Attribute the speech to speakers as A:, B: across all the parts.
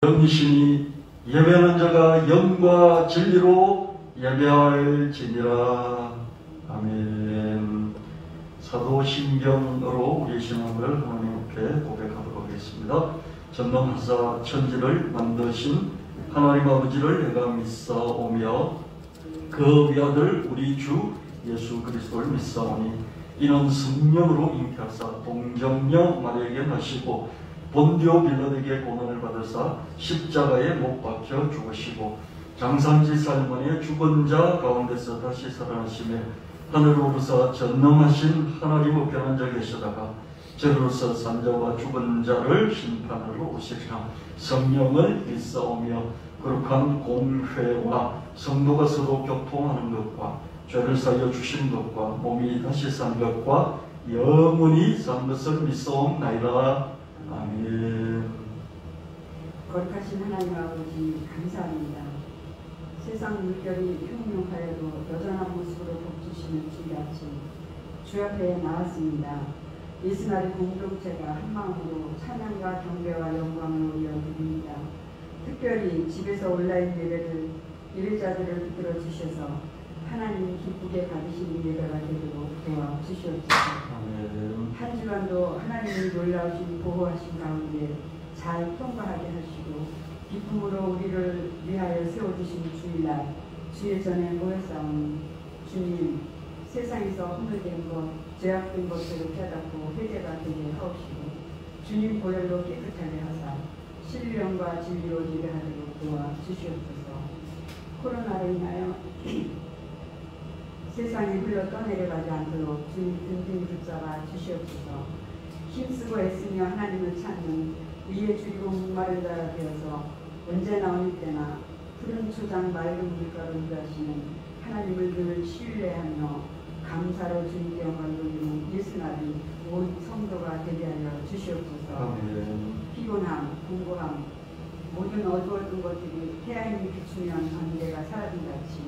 A: 영신이 예배하는 자가 영과 진리로 예배할지니라. 아멘. 사도신경으로 우리 신앙을 하나님께 고백하도록 하겠습니다. 전능하사 천지를 만드신 하나님 아버지를 내가 믿사오며 그 외아들 우리 주 예수 그리스도를 믿사오니 이는 성령으로 잉태하사 동정녀 마리아에게 나시고 본디오 빌라에게 고난을 받으사 십자가에 못 박혀 죽으시고 장사지 살문에 죽은 자 가운데서 다시 살아나시며 하늘로 오르사 전능하신 하나님의 변한 자 계시다가 저로서 산자와 죽은 자를 심판하러 오시리라. 성령을 믿사오며 거룩한 공회와 성도가 서로 교통하는 것과 죄를 사하여 주신 것과 몸이 다시 산 것과 영원히 산 것을 믿사옵나이다. 아멘.
B: 거룩하신 하나님 아버지 감사합니다. 세상 물결이 흉흉하여도 여전한 모습으로 복주시는 주의 아침 주 앞에 나왔습니다. 이스라엘 공동체가 한마음으로 찬양과 경배와 영광을 올려드립니다. 특별히 집에서 온라인 예배를 예배자들을 이끌어 주셔서 하나님이 기쁘게 받으시는 예배가 되도록 도와주시옵소서. 한 주간도 하나님의 놀라우신 보호하신 가운데 잘 통과하게 하시고 기쁨으로 우리를 위하여 세워주신 주일날 주의 전에 모여싸운 주님, 세상에서 허물된 것, 죄악된 것들을 깨닫고 회개가 되게 하옵시고 주님 보혈로 깨끗하게 하사 신령과 진리로 예배하도록 도와주시옵소서. 코로나로 인하여 세상에 흘러 떠내려가지 않도록 주님 든든히 붙잡아 주시옵소서. 힘쓰고 애쓰며 하나님을 찾는 위에 줄이고 목마른 자가 되어서 언제나 어느 때나 푸른 초장 맑은 물가로 일하시는 하나님을 늘 신뢰하며 감사로 주님께 영광을 돌리는 예수나비 온 성도가 되게 하여 주시옵소서. 피곤함, 공고함, 모든 어두웠던 것들이 태양이 비추면 안개가 사라진같이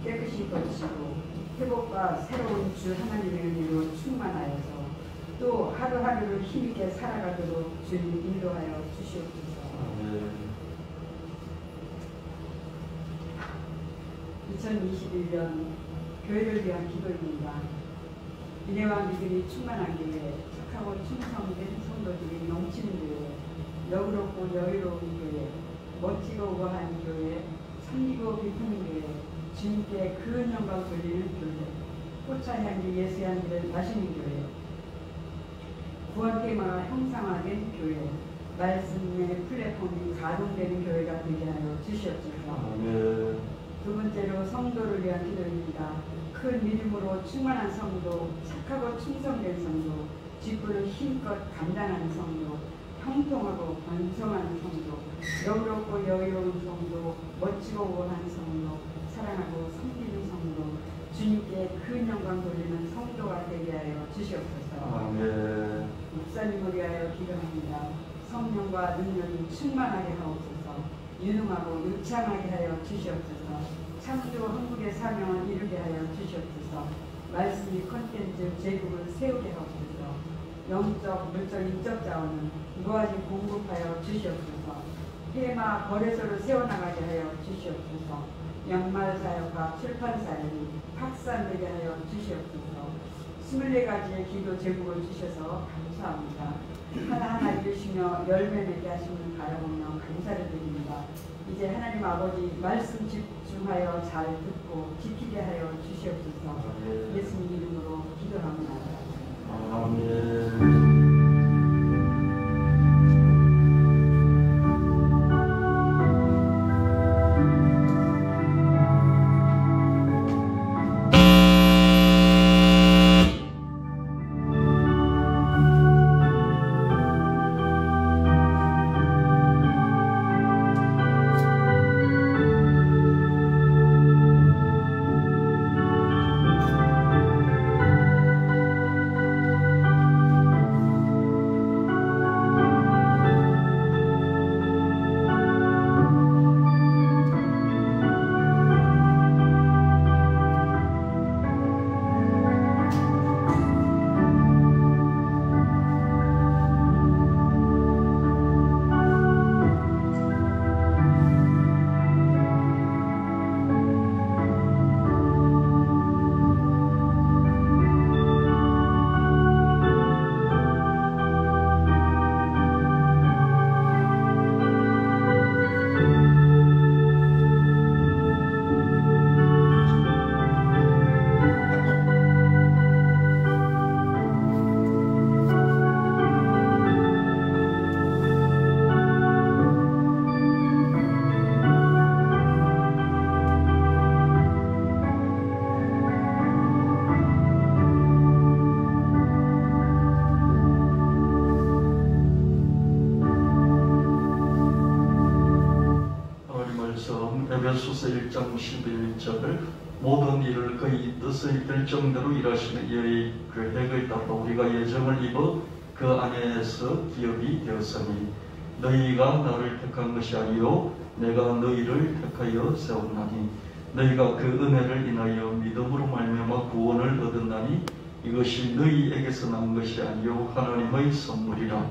B: 깨끗이 거치고 회복과 새로운 주 하나님의 은혜로 충만하여서 또 하루하루를 힘있게 살아가도록 주님 인도하여 주시옵소서. 2021년 교회를 위한 기도입니다. 은혜와 믿음이 충만한 교회, 착하고 충성된 성도들이 넘치는 교회, 너그럽고 여유로운 교회, 멋지고 우아한 교회, 섬기고 베푸는 교회, 주님께 그 영광 돌리는 교회, 꽃차향기 예수향기를 마시는 교회, 구원 테마가 형상화된 교회, 말씀의 플랫폼이 가동되는 교회가 되게 하여 주시옵소서. 두 번째로 성도를 위한 기도입니다. 큰 믿음으로 충만한 성도, 착하고 충성된 성도, 직분을 힘껏 감당하는 성도, 형통하고 번성하는 성도, 여유롭고 여유로운 성도, 멋지고 우아한 성도, 사랑하고 섬기는 성도, 주님께 큰 영광 돌리는 성도가 되게 하여 주시옵소서. 목사님을 위하여 기도합니다. 성령과 능력이 충만하게 하옵소서. 유능하고 유창하게 하여 주시옵소서. 창조 한국의 사명을 이루게 하여 주시옵소서. 말씀이 콘텐츠 제국을 세우게 하옵소서. 영적, 물적, 인적 자원을 무한히 공급하여 주시옵소서. 테마 거래소를 세워나가게 하여 주시옵소서. 연말 사역과 출판 사역이 확산되게 하여 주시옵소서. 24가지의 기도 제목을 주셔서 감사합니다. 하나하나 이루시며 열매 맺게 하시는 바라보며 감사를 드립니다. 이제 하나님 아버지 말씀 집중하여 잘 듣고 지키게 하여 주시옵소서. 예수님 이름으로 기도합니다. 아멘.
A: 에베소서 1장 11절 모든 일을 그의 뜻의 결정대로 일하시는 이의 계획을 따라 우리가 예정을 입어 그 안에서 기업이 되었으니 너희가 나를 택한 것이 아니요 내가 너희를 택하여 세웠나니 너희가 그 은혜를 인하여 믿음으로 말미암아 구원을 얻었나니 이것이 너희에게서 난 것이 아니요 하나님의 선물이라.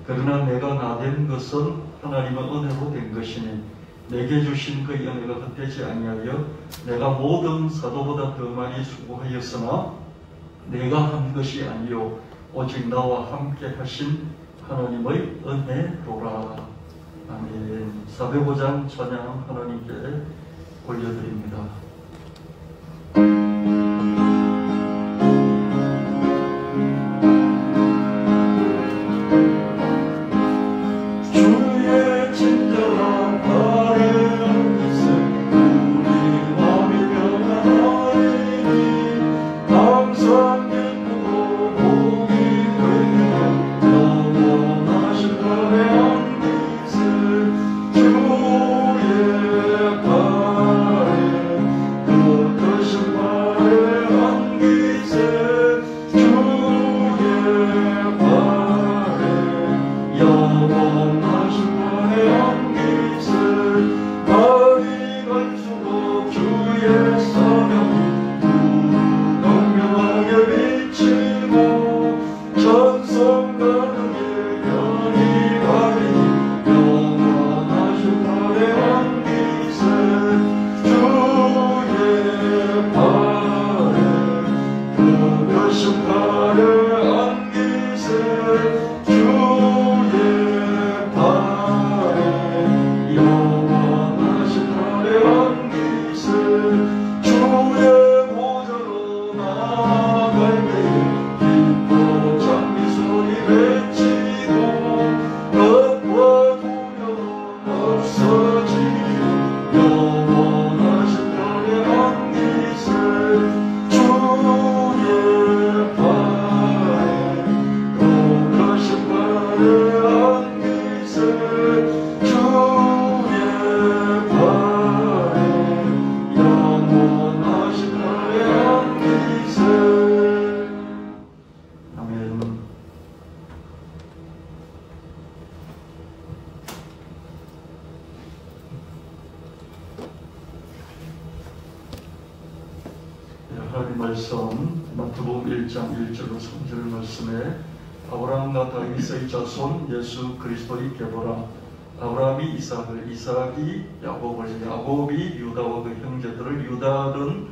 A: 그러나 내가 나된 것은 하나님의 은혜로 된 것이니 내게 주신 그의 은혜가 헛되지 아니하여 내가 모든 사도보다 더 많이 수고하였으나 내가 한 것이 아니요 오직 나와 함께 하신 하나님의 은혜로라. 아멘. 405장 찬양 하나님께 올려드립니다. 하나님 말씀 마태복음 1장 1절로 3절 말씀에 아브라함과 다윗의 자손 예수 그리스도의 계보라. 아브라함이 이삭을, 이삭이 야곱을, 야곱이 유다와 그 형제들을, 유다는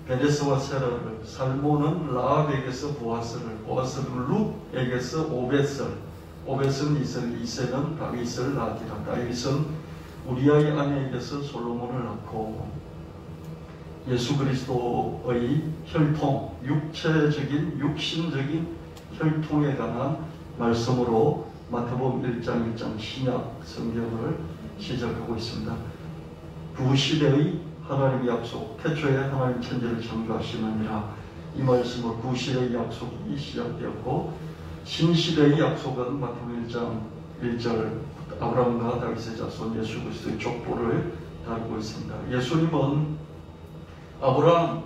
A: 베네스와 세라를, 살몬은 라합에게서 보아스를, 보아스는 룻에게서 오벳을, 오벳은 이세를, 이세는 다윗을 낳으리라. 다윗은 우리아의 아내에게서 솔로몬을 낳고 예수 그리스도의 혈통, 육체적인, 육신적인 혈통에 관한 말씀으로 마태복음 1장 1장 신약 성경을 시작하고 있습니다. 구시대의 하나님의 약속, 태초에 하나님 천지를 창조하시느니라. 이 말씀으로 구시대의 약속이 시작되었고 신시대의 약속은 마태복음 1장 1절 아브라함과 다윗의 자손 예수 그리스도의 족보를 다루고 있습니다. 예수님은 아브라함,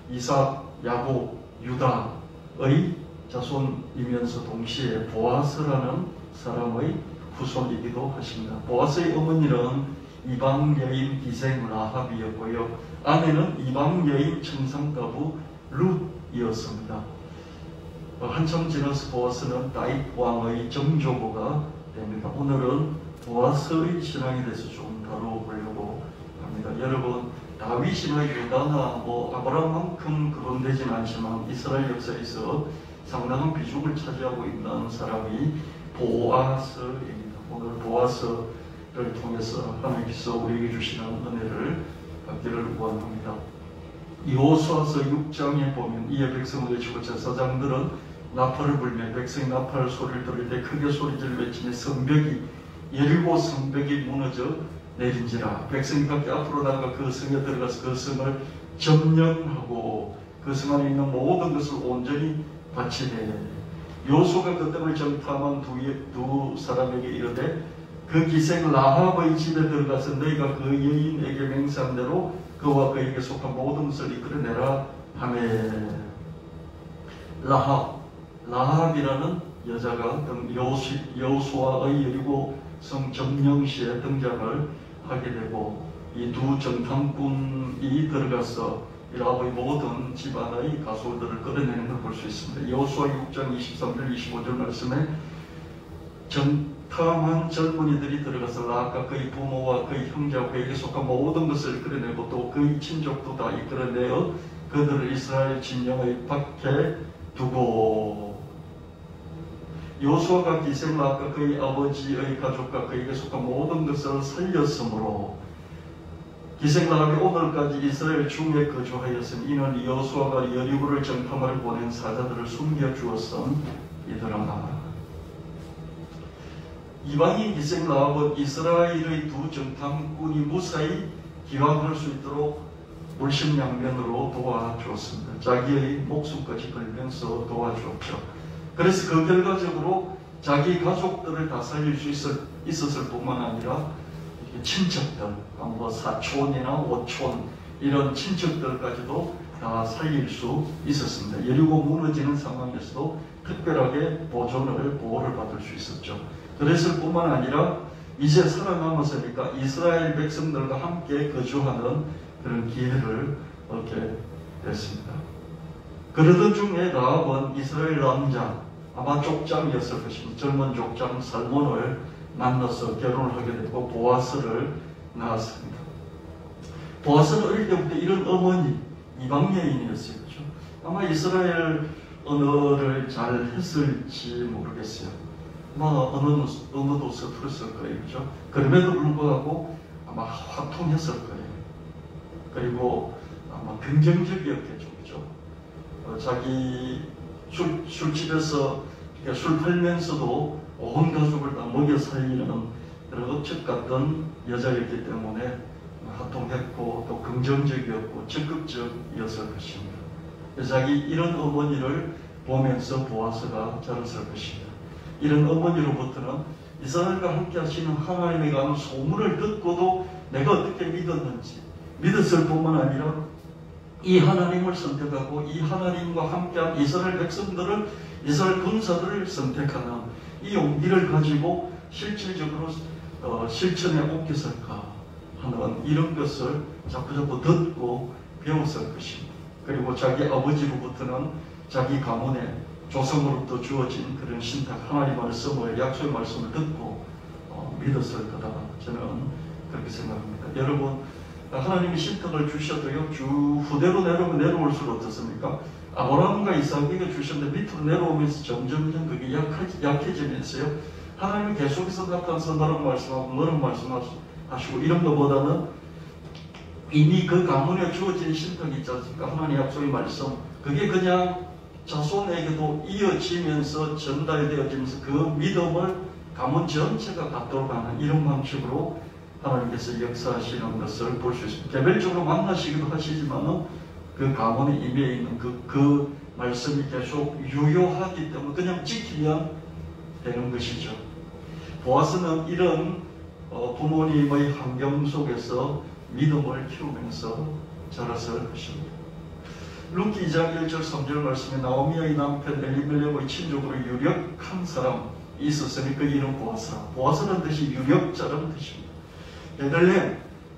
A: 이삭, 야곱, 유다의 자손이면서 동시에 보아스라는 사람의 후손이기도 하십니다. 보아스의 어머니는 이방 여인 기생 라합이었고요. 아내는 이방 여인 청산가부 룻이었습니다. 한참 지나서 보아스는 다윗 왕의 정조부가 됩니다. 오늘은 보아스의 신앙에 대해서 좀 다뤄보려고 합니다. 여러분, 다윗이나 유다나 아브라함만큼 거론되진 않지만 이스라엘 역사에서 상당한 비중을 차지하고 있는 사람이 보아스입니다. 오늘 보아스를 통해서 하나님께서 우리에게 주시는 은혜를 받기를 원합니다. 여호수아서 6장에 보면 이에 백성을 외치고 제사장들은 나팔을 불며 백성이 나팔 소리를 들을 때 크게 소리를 외치며 성벽이 여리고 성벽이 무너져 내린지라. 백성이 밖에 앞으로 나가 그 성에 들어가서 그 성을 점령하고 그 성 안에 있는 모든 것을 온전히 바치되 여호수아가 그 땅을 정탐한 두 사람에게 이르되 그 기생 라합의 집에 들어가서 너희가 그 여인에게 맹세한 대로 그와 그에게 속한 모든 것을 이끌어내라 하며 라합이라는 여자가 여호수아의 여리고 성 점령시에 등장을 하게 되고 이 두 정탐꾼이 들어가서 라합의 모든 집안의 가수들을 끌어내는 걸 볼 수 있습니다. 여호수아 6장 23절 25절 말씀에 정탐한 젊은이들이 들어가서 라합과 그의 부모와 그의 형제와 그에게 속한 모든 것을 이끌어내고 또 그의 친족도 다 이끌어내어 그들을 이스라엘 진영의 밖에 두고 여호수아가 기생 라합과 그의 아버지의 가족과 그에게 속한 모든 것을 살렸으므로 기생 라합이 오늘까지 이스라엘 중에 거주하였으니 이는 여호수아가 여리고를 정탐하러 보낸 사자들을 숨겨주었음이더라. 이방인 기생 라합은 이스라엘의 두 정탐꾼이 무사히 기왕할 수 있도록 물심양면으로 도와주었습니다. 자기의 목숨까지 걸면서 도와주었죠. 그래서 그 결과적으로 자기 가족들을 다 살릴 수 있었을 뿐만 아니라 친척들, 뭐 사촌이나 오촌 이런 친척들까지도 다 살릴 수 있었습니다. 여리고 무너지는 상황에서도 특별하게 보호를 받을 수 있었죠. 그랬을 뿐만 아니라 이제 살아남았으니까 이스라엘 백성들과 함께 거주하는 그런 기회를 얻게 됐습니다. 그러던 중에 라합은 이스라엘 남자, 아마 족장이었을 것입니다. 젊은 족장 살몬을 만나서 결혼을 하게 되고 보아스를 낳았습니다. 보아스는 어릴 때부터 이런 어머니, 이방 여인이었어요. 그렇죠? 아마 이스라엘 언어를 잘 했을지 모르겠어요. 아마 언어도 서툴었을 거예요. 그렇죠? 그럼에도 불구하고 아마 화통했을 거예요. 그리고 아마 긍정적이었겠죠. 그렇죠? 자기 술집에서 술 팔면서도 온 가족을 다 먹여 살리는 그런 업적 같던 여자였기 때문에 화통했고 또 긍정적이었고 적극적이었을 것입니다. 자기 이런 어머니를 보면서 보아스가 자랐을 것입니다. 이런 어머니로부터는 이스라엘과 함께 하시는 하나님에 관한 소문을 듣고도 내가 어떻게 믿었을 뿐만 아니라 이 하나님을 선택하고 이 하나님과 함께한 이스라엘 백성들을, 이스라엘 군사들을 선택하는 이 용기를 가지고 실질적으로 실천에 옮겼을까 하는 이런 것을 자꾸자꾸 듣고 배웠을 것입니다. 그리고 자기 아버지로부터는 자기 가문에 조상으로부터 주어진 그런 신탁, 하나님 말씀을, 약속의 말씀을 듣고 믿었을 거다. 저는 그렇게 생각합니다. 여러분, 하나님이 신탁을 주셔도요, 주 후대로 내려올수록 어떻습니까? 아브라함과 이삭에게 주셨는데 밑으로 내려오면서 점점 그게 약해지면서요, 하나님이 계속해서 나타나서 너는 말씀하시고 이런 것보다는 이미 그 가문에 주어진 신탁이 있지 않습니까? 하나님 약속의 말씀, 그게 그냥 자손에게도 이어지면서 전달되어지면서 그 믿음을 가문 전체가 갖도록 하는 이런 방식으로 하나님께서 역사하시는 것을 볼 수 있습니다. 개별적으로 만나시기도 하시지만 그 가문에 임해 있는 그 말씀이 계속 유효하기 때문에 그냥 지키면 되는 것이죠. 보아스는 이런 부모님의 환경 속에서 믿음을 키우면서 자랐을 것입니다. 룻기 2장 1절 3절 말씀에 나오미의 남편 엘리멜렉의 친족으로 유력한 사람이 있었으니 그 이름 보아스라. 보아스라는 뜻이 유력자라는 뜻입니다.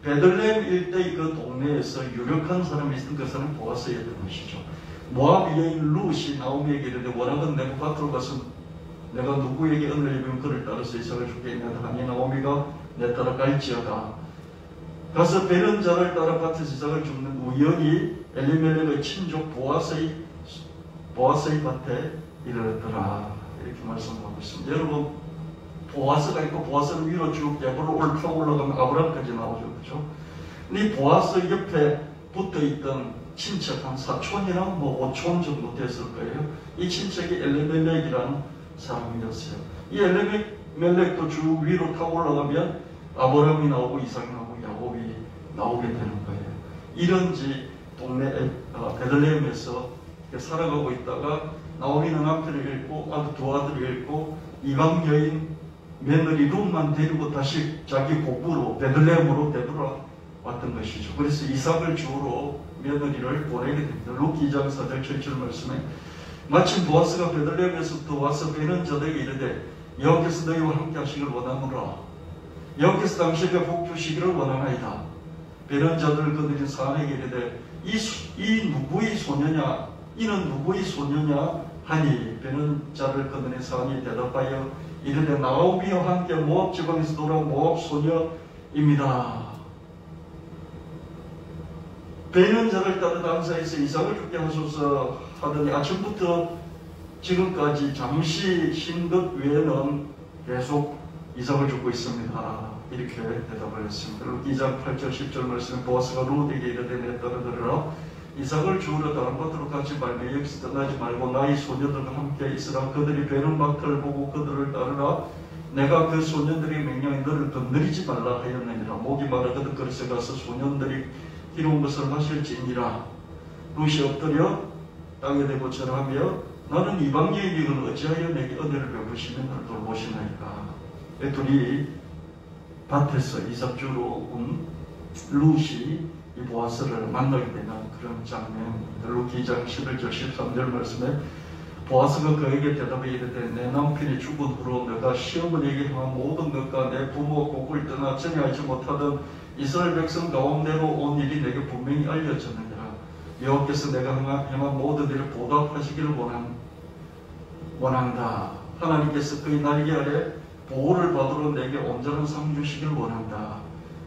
A: 베들레헴 일대의 그 동네에서 유력한 사람이 있었던 그 사람은 보아스였던 것이죠. 모압 여인 룻이 나오미에게 이르되 원하건 내가 밭으로 가서 내가 누구에게 은혜를 입으면 그를 따라서 이삭을 주겠느냐 하니 나오미가 내 따라 갈지어다. 가서 베른 자를 따라 밭에서 이삭을 줍는 우연히 엘리멜렉의 친족 보아스의 밭에 이르렀더라. 이렇게 말씀하고 있습니다. 여러분, 보아스가 있고 보아스는 위로 쭉 계보를 타고 올라가면 아브라함까지 나오죠. 그렇죠? 이 보아스 옆에 붙어있던 친척 한 사촌이나 뭐 오촌 정도 됐을 거예요. 이 친척이 엘리멜렉이라는 사람이었어요. 이 엘리멜렉도 쭉 위로 타고 올라가면 아브라함이 나오고 이삭이 나오고 야곱이 나오게 되는 거예요. 이런지 동네 베들레헴에서 살아가고 있다가 나오미는 남편을 잃고 두 아들을 잃고 이방 여인 며느리 룻만 데리고 다시 자기 고국으로 베들레헴으로 되돌아왔던 것이죠. 그래서 이삭을 주로 며느리를 보내게 됩니다. 룻 2장 4절 7절 말씀에 마침 보아스가 베들레헴에서부터 와서 베는 자들에게 이르되 여호와께서 너희와 함께 하시기를 원하노라. 여호와께서 당신에게 복 주시기를 원하나이다. 베는 자들을 그들이 사내게 이르되 이 누구의 소녀냐? 이는 누구의 소녀냐? 하니 베는 자를 그들이 사니 대답하여 이르되 나오미와 함께 모압 지방에서 돌아온 모압 소녀입니다. 베는 자를 따르 당사에서 이삭을 죽게 하소서 하더니 아침부터 지금까지 잠시 쉰 것 외에는 계속 이삭을 죽고 있습니다. 이렇게 대답을 했습니다. 룻 2장 8절 10절 말씀에 보아스가 룻에게 이르되 내 따르더라. 이삭을 주우러 다른 곳으로 가지 말고 여기서 떠나지 말고 나의 소녀들과 함께 있으라. 그들이 베는 박터를 보고 그들을 따르라. 내가 그 소년들의 명령에 너를 건드리지 말라 하였느니라. 목이 마르거든 그릇에 가서 소년들이 기름 것을 마실지니라. 룻이 엎드려 땅에 대고 절하며 나는 이방인이건 어찌하여 내게 은혜를 베푸시며 나를 돌보시나이까. 둘이 밭에서 이삭 주러 온 룻이 이 보아스를 만나게 되는 그런 장면입니다. 룻 2장 11절 13절 말씀에 보아스가 그에게 대답해 이르되 내 남편이 죽은 후로 내가 시어머니에게 행한 모든 것과 내 부모 곡을 떠나 전해하지 못하던 이스라엘 백성 가운데로 온 일이 내게 분명히 알려졌느니라. 여호와께서 내가 행한 모든 일을 보답하시기를 원한다. 하나님께서 그의 날개 아래 보호를 받으러 내게 온전한 상 주시기를 원한다.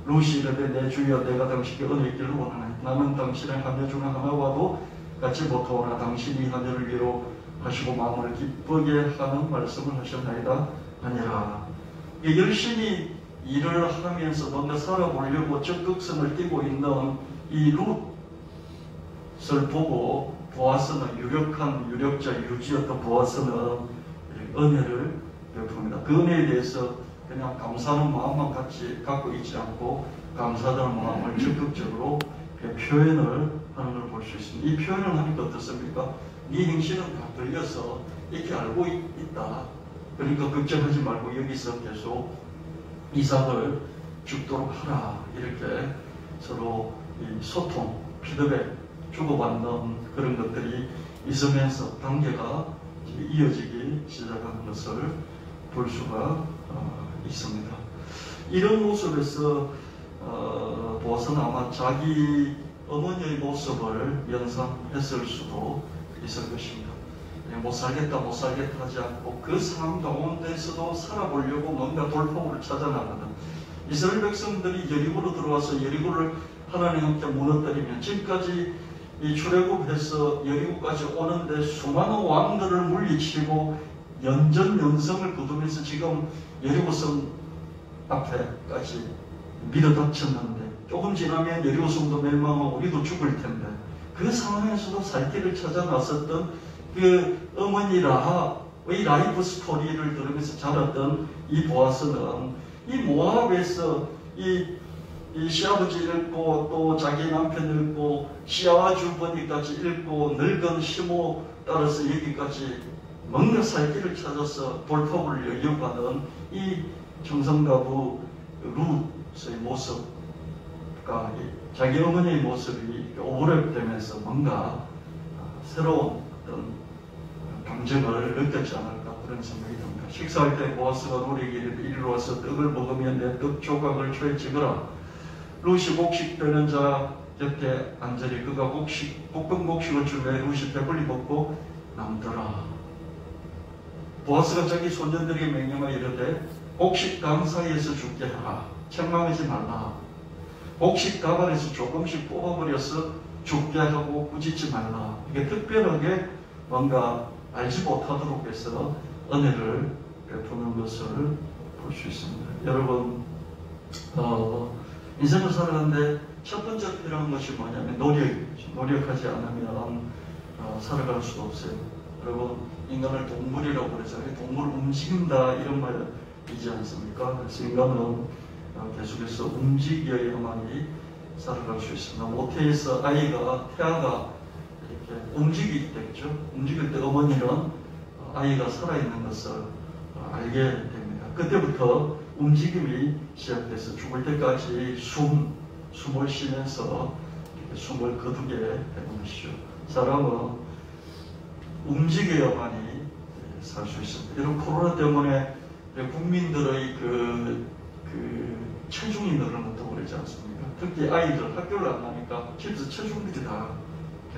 A: 룻이 이르되 내 주여 내가 당신께 은혜 있기를 원하나니 나는 당신의 하녀 중 하나와도 같이 못하오나 당신이 하녀를 위로하시고 마음을 기쁘게 하는 말씀을 하셨나이다 하니라. 열심히 일을 하면서 뭔가 살아보려고 적극성을 띠고 있는 이 룻을 보고 보아스는 유력자 유지였던 보아스는 은혜를 베풉니다. 그 은혜에 대해서 그냥 감사하는 마음만 같이 갖고 있지 않고 감사하는 마음을 적극적으로 표현을 하는 걸 볼 수 있습니다. 이 표현을 하니까 어떻습니까? 네 행실은 다 들려서 이렇게 알고 있다. 그러니까 걱정하지 말고 여기서 계속 이삭을 죽도록 하라. 이렇게 서로 소통, 피드백 주고받는 그런 것들이 있으면서 관계가 이어지기 시작하는 것을 볼 수가 있습니다. 이런 모습에서 보아스는 아마 자기 어머니의 모습을 연상했을 수도 있을 것입니다. 못 살겠다 하지 않고 그 상황 가운데서도 살아보려고 뭔가 돌파구를 찾아나가는 이스라엘 백성들이 여리고로 들어와서 여리고를 하나님 함께 무너뜨리면 지금까지 이 출애굽해서 여리고까지 오는데 수많은 왕들을 물리치고 연전연성을 거두면서 지금 여리고성 앞에까지 밀어닥쳤는데 조금 지나면 여리고성도 멸망하고 우리도 죽을 텐데 그 상황에서도 살 길을 찾아 나섰던 그 어머니 라합의 라이프 스토리를 들으면서 자랐던 이 보아스는 이 모압에서 이 시아버지 읽고 또 자기 남편 읽고 시아주버니까지 읽고 늙은 시모 따라서 여기까지 뭔가 살 길을 찾아서 돌파구를 여겨가는 이 청성가부 룻의 모습과 자기 어머니의 모습이 오버랩되면서 뭔가 새로운 어떤 감정을 느꼈지 않을까 그런 생각이 듭니다. 식사할 때 보아스가 룻에게 이리로 와서 떡을 먹으면 내 떡 조각을 초에 찍어라. 룻이 곡식되는 자 곁에 앉으리 그가 볶은 곡식을 주매 룻이 배불리 먹고 남더라. 보아스가 자기 손녀들에게 명령하여 이르되 곡식당 사이에서 죽게 하라. 책망하지 말라. 곡식 다발에서 조금씩 뽑아버려서 죽게 하고 꾸짖지 말라. 이게 특별하게 뭔가 알지 못하도록 해서 은혜를 베푸는 것을 볼 수 있습니다. 여러분 인생을 살아가는데 첫 번째 필요한 것이 뭐냐면 노력하지 않으면 살아갈 수가 없어요. 여러분 인간을 동물이라고 그러잖아요. 동물 움직인다 이런 말이지 않습니까? 그래서 인간은 계속해서 움직여야만이 살아갈 수 있습니다. 모태에서 태아가 이렇게 움직이게 되겠죠. 움직일 때 어머니는 아이가 살아있는 것을 알게 됩니다. 그때부터 움직임이 시작돼서 죽을 때까지 숨을 쉬면서 숨을 거두게 되는 것이죠. 사람은 움직여야만이 살 수 있습니다. 이런 코로나 때문에 국민들의 그 체중이 늘어났다고 그러지 않습니까? 특히 아이들 학교를 안 가니까 집에서 체중들이 다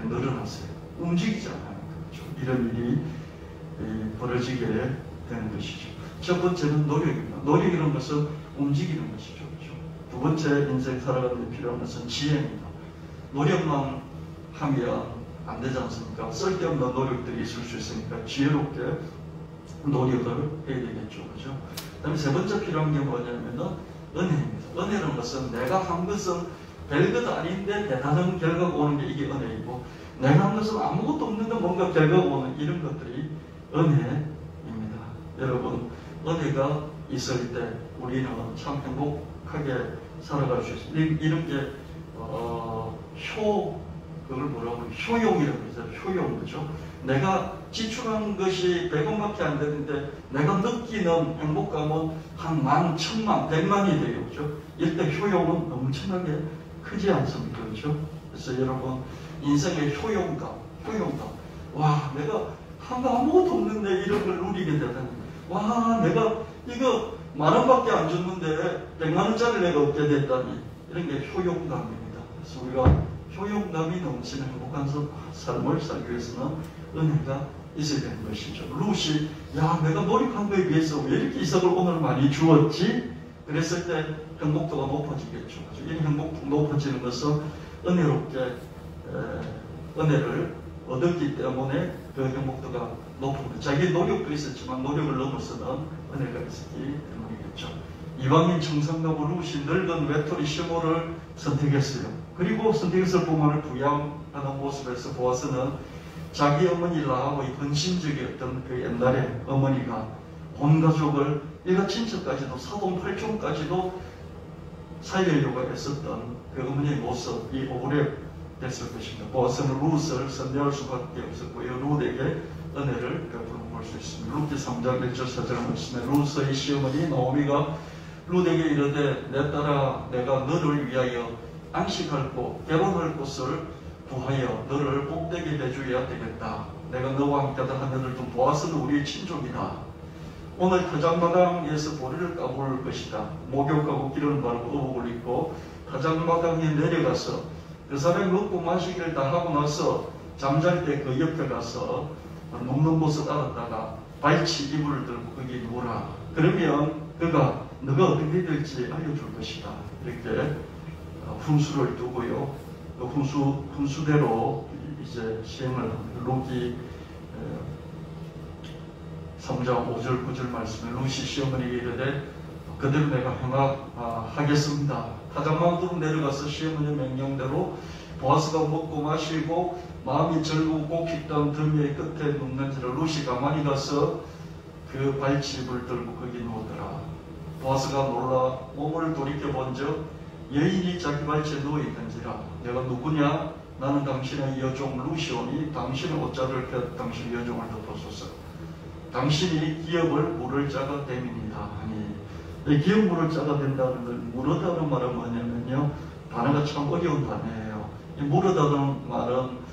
A: 늘어났어요. 움직이지 않으니까. 그렇죠? 이런 일이 벌어지게 되는 것이죠. 첫 번째는 노력입니다. 노력이라는 것은 움직이는 것이죠. 그렇죠? 두 번째 인생 살아가는 데 필요한 것은 지혜입니다. 노력만 하면 안 되지 않습니까? 쓸데없는 노력들이 있을 수 있으니까 지혜롭게 노력을 해야 되겠죠. 그죠? 그 다음에 세 번째 필요한 게 뭐냐면은 은혜입니다. 은혜라는 것은 내가 한 것은 별것 아닌데 대단한 결과가 오는 게 이게 은혜이고, 내가 한 것은 아무것도 없는데 뭔가 결과가 오는 이런 것들이 은혜입니다. 여러분, 은혜가 있을 때 우리는 참 행복하게 살아갈 수 있습니다. 이런 게 그걸 뭐라고 효용이라고 하죠. 효용, 그죠? 내가 지출한 것이 100원밖에 안 되는데 내가 느끼는 행복감은 한 10,000, 10,000, 100만이 돼요. 그죠? 이때 효용은 엄청나게 크지 않습니까? 그죠? 그래서 여러분, 인생의 효용감. 와, 내가 아무것도 없는데 이런 걸 누리게 되다니. 와, 내가 이거 10,000원밖에 안 줬는데 100만원짜리 내가 얻게 됐다니. 이런 게 효용감입니다. 그래서 우리가 효용감이 넘치는 행복한 삶을 살기 위해서는 은혜가 있어야 되는 것이죠. 룻이 내가 노력한 거에 비해서 왜 이렇게 이삭을 오늘 많이 주었지? 그랬을 때 행복도가 높아지겠죠. 이 행복도 높아지는 것은 은혜롭게 은혜를 얻었기 때문에 그 행복도가 높은 것. 자기 노력도 있었지만 노력을 넘어서는 은혜가 있었기 때문이겠죠. 이방인 청산가부 룻이 늙은 외톨이 시므를 선택했어요. 그리고 선택했을 뿐만을 부양하는 모습에서 보아서는 자기 어머니 라합의 헌신적이었던 그 옛날에 어머니가 온 가족을 일가 친척까지도 사돈 팔촌까지도 살리려고 애썼던 그 어머니의 모습이 오래 됐을 것입니다. 보아서는 룻을 선대할 수밖에 없었고요. 룻에게 은혜를 베풀어 볼 수 있습니다. 룻기 3장 1절 4절 말씀에 룻의 시어머니 나오미가 룻에게 이르되 내 딸아 내가 너를 위하여 안식할 곳, 결혼할 곳을 구하여 너를 복되게 해주어야 되겠다. 내가 너와 함께하다 하늘을 좀 보아서는 우리의 친족이다. 오늘 타작마당에서 보리를 까볼 것이다. 목욕하고 기름을 바르고 의복을 입고 타작마당에 내려가서 그 사람이 먹고 마시기를 다 하고 나서 잠잘 때 그 옆에 가서 눕는 곳을 알았다가 발치 이불을 들고 거기 누우라. 그러면 그가 너가 어떻게 해야 될지 알려줄 것이다. 이렇게 훈수를 두고요. 그 훈수대로 이제 시행을 합니다. 룻기 3장 5절 9절 말씀에 룻이 시어머니에게 이르되 그대로 내가 행하겠습니다. 타작마당으로 내려가서 시어머니의 명령대로 보아스가 먹고 마시고 마음이 즐거우고 깊던 더미의 끝에 눕는지를 룻이 가만히 가서 그 발집을 들고 거기 누우더라. 보아스가 놀라 몸을 돌이켜본즉 여인이 자기 발치에 누워있던지라. 내가 누구냐? 나는 당신의 여종 룻이오니 당신의 옷자를 펴 당신의 여종을 덮어소서. 당신이 기업을 물을 자가 됨이니이다 하니, 이 기업 물을 자가 된다는 걸 물으다는 말은 뭐냐면요, 단어가 참 어려운 단어예요. 이 물으다는 말은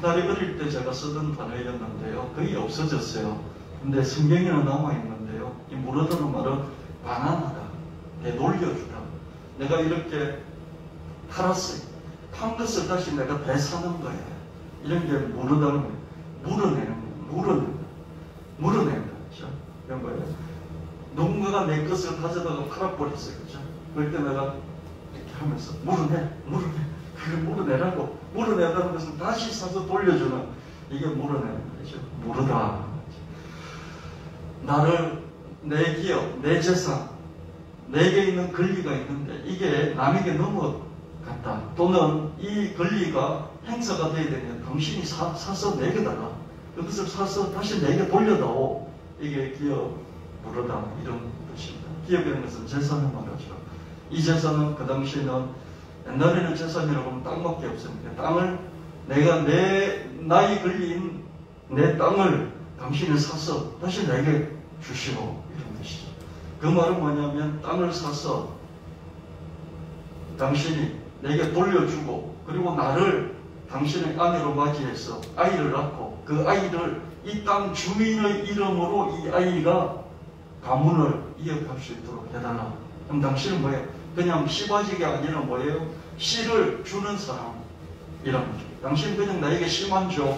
A: 옛날에 어릴 때 제가 쓰던 단어였는데요, 거의 없어졌어요. 근데 성경에는 남아있는데요, 이 물으다는 말은 반환하다, 되돌려주다. 내가 이렇게 팔았어요. 판 것을 다시 내가 되사는 거예요. 이런 게 물으다는 거예요. 물어낸다. 그렇죠? 이런 거예요. 누군가가 내 것을 가져다가 팔아버렸어요. 그렇죠? 그럴 때 내가 이렇게 하면서 물어내. 그걸 물어내라고. 물어내다는 것은 다시 사서 돌려주는, 이게 물어내는 거죠. 물으다. 나를, 내 기업, 내 재산, 내게 있는 권리가 있는데 이게 남에게 넘어갔다. 또는 이 권리가 행사가 되어야 되면 당신이 사서 내게다가 그것을 사서 다시 내게 돌려다오. 이게 기업 물어다, 이런 뜻입니다. 기업이라는 것은 재산을 말하죠. 이 재산은 그 당시에는, 옛날에는 재산이라고 하면 땅밖에 없습니다. 땅을 내가 나의 권리인 내 땅을 당신이 사서 다시 내게 주시오, 이런 뜻이죠. 그 말은 뭐냐면 땅을 사서 당신이 내게 돌려주고 그리고 나를 당신의 아내로 맞이해서 아이를 낳고 그 아이를 이 땅 주민의 이름으로 이 아이가 가문을 이어갈 수 있도록 해달라. 그럼 당신은 뭐예요? 그냥 씨바지가 아니라 뭐예요? 씨를 주는 사람이란 거죠. 당신 그냥 나에게 씨만 줘.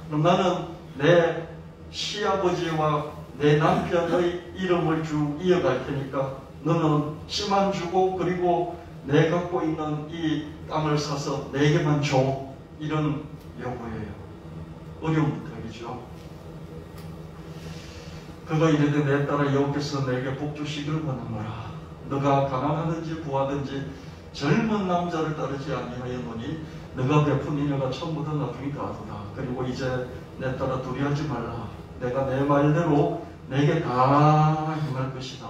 A: 그럼 나는 내 시아버지와 내 남편의 이름을 쭉 이어갈 테니까 너는 씨만 주고 그리고 내 갖고 있는 이 땅을 사서 내게만 줘. 이런 요구예요. 어려운 부탁이죠. 그가 이르되 내 딸아 여호께서 내게 복주시기를 원하노라. 너가 가난하든지 부하든지 젊은 남자를 따르지 아니하였노니 너가 베푼 인여가 처음부터 나중에 다하도다. 그리고 이제 내 딸아 두려워하지 말라. 내가 내 말대로 내게 다 행할 것이다.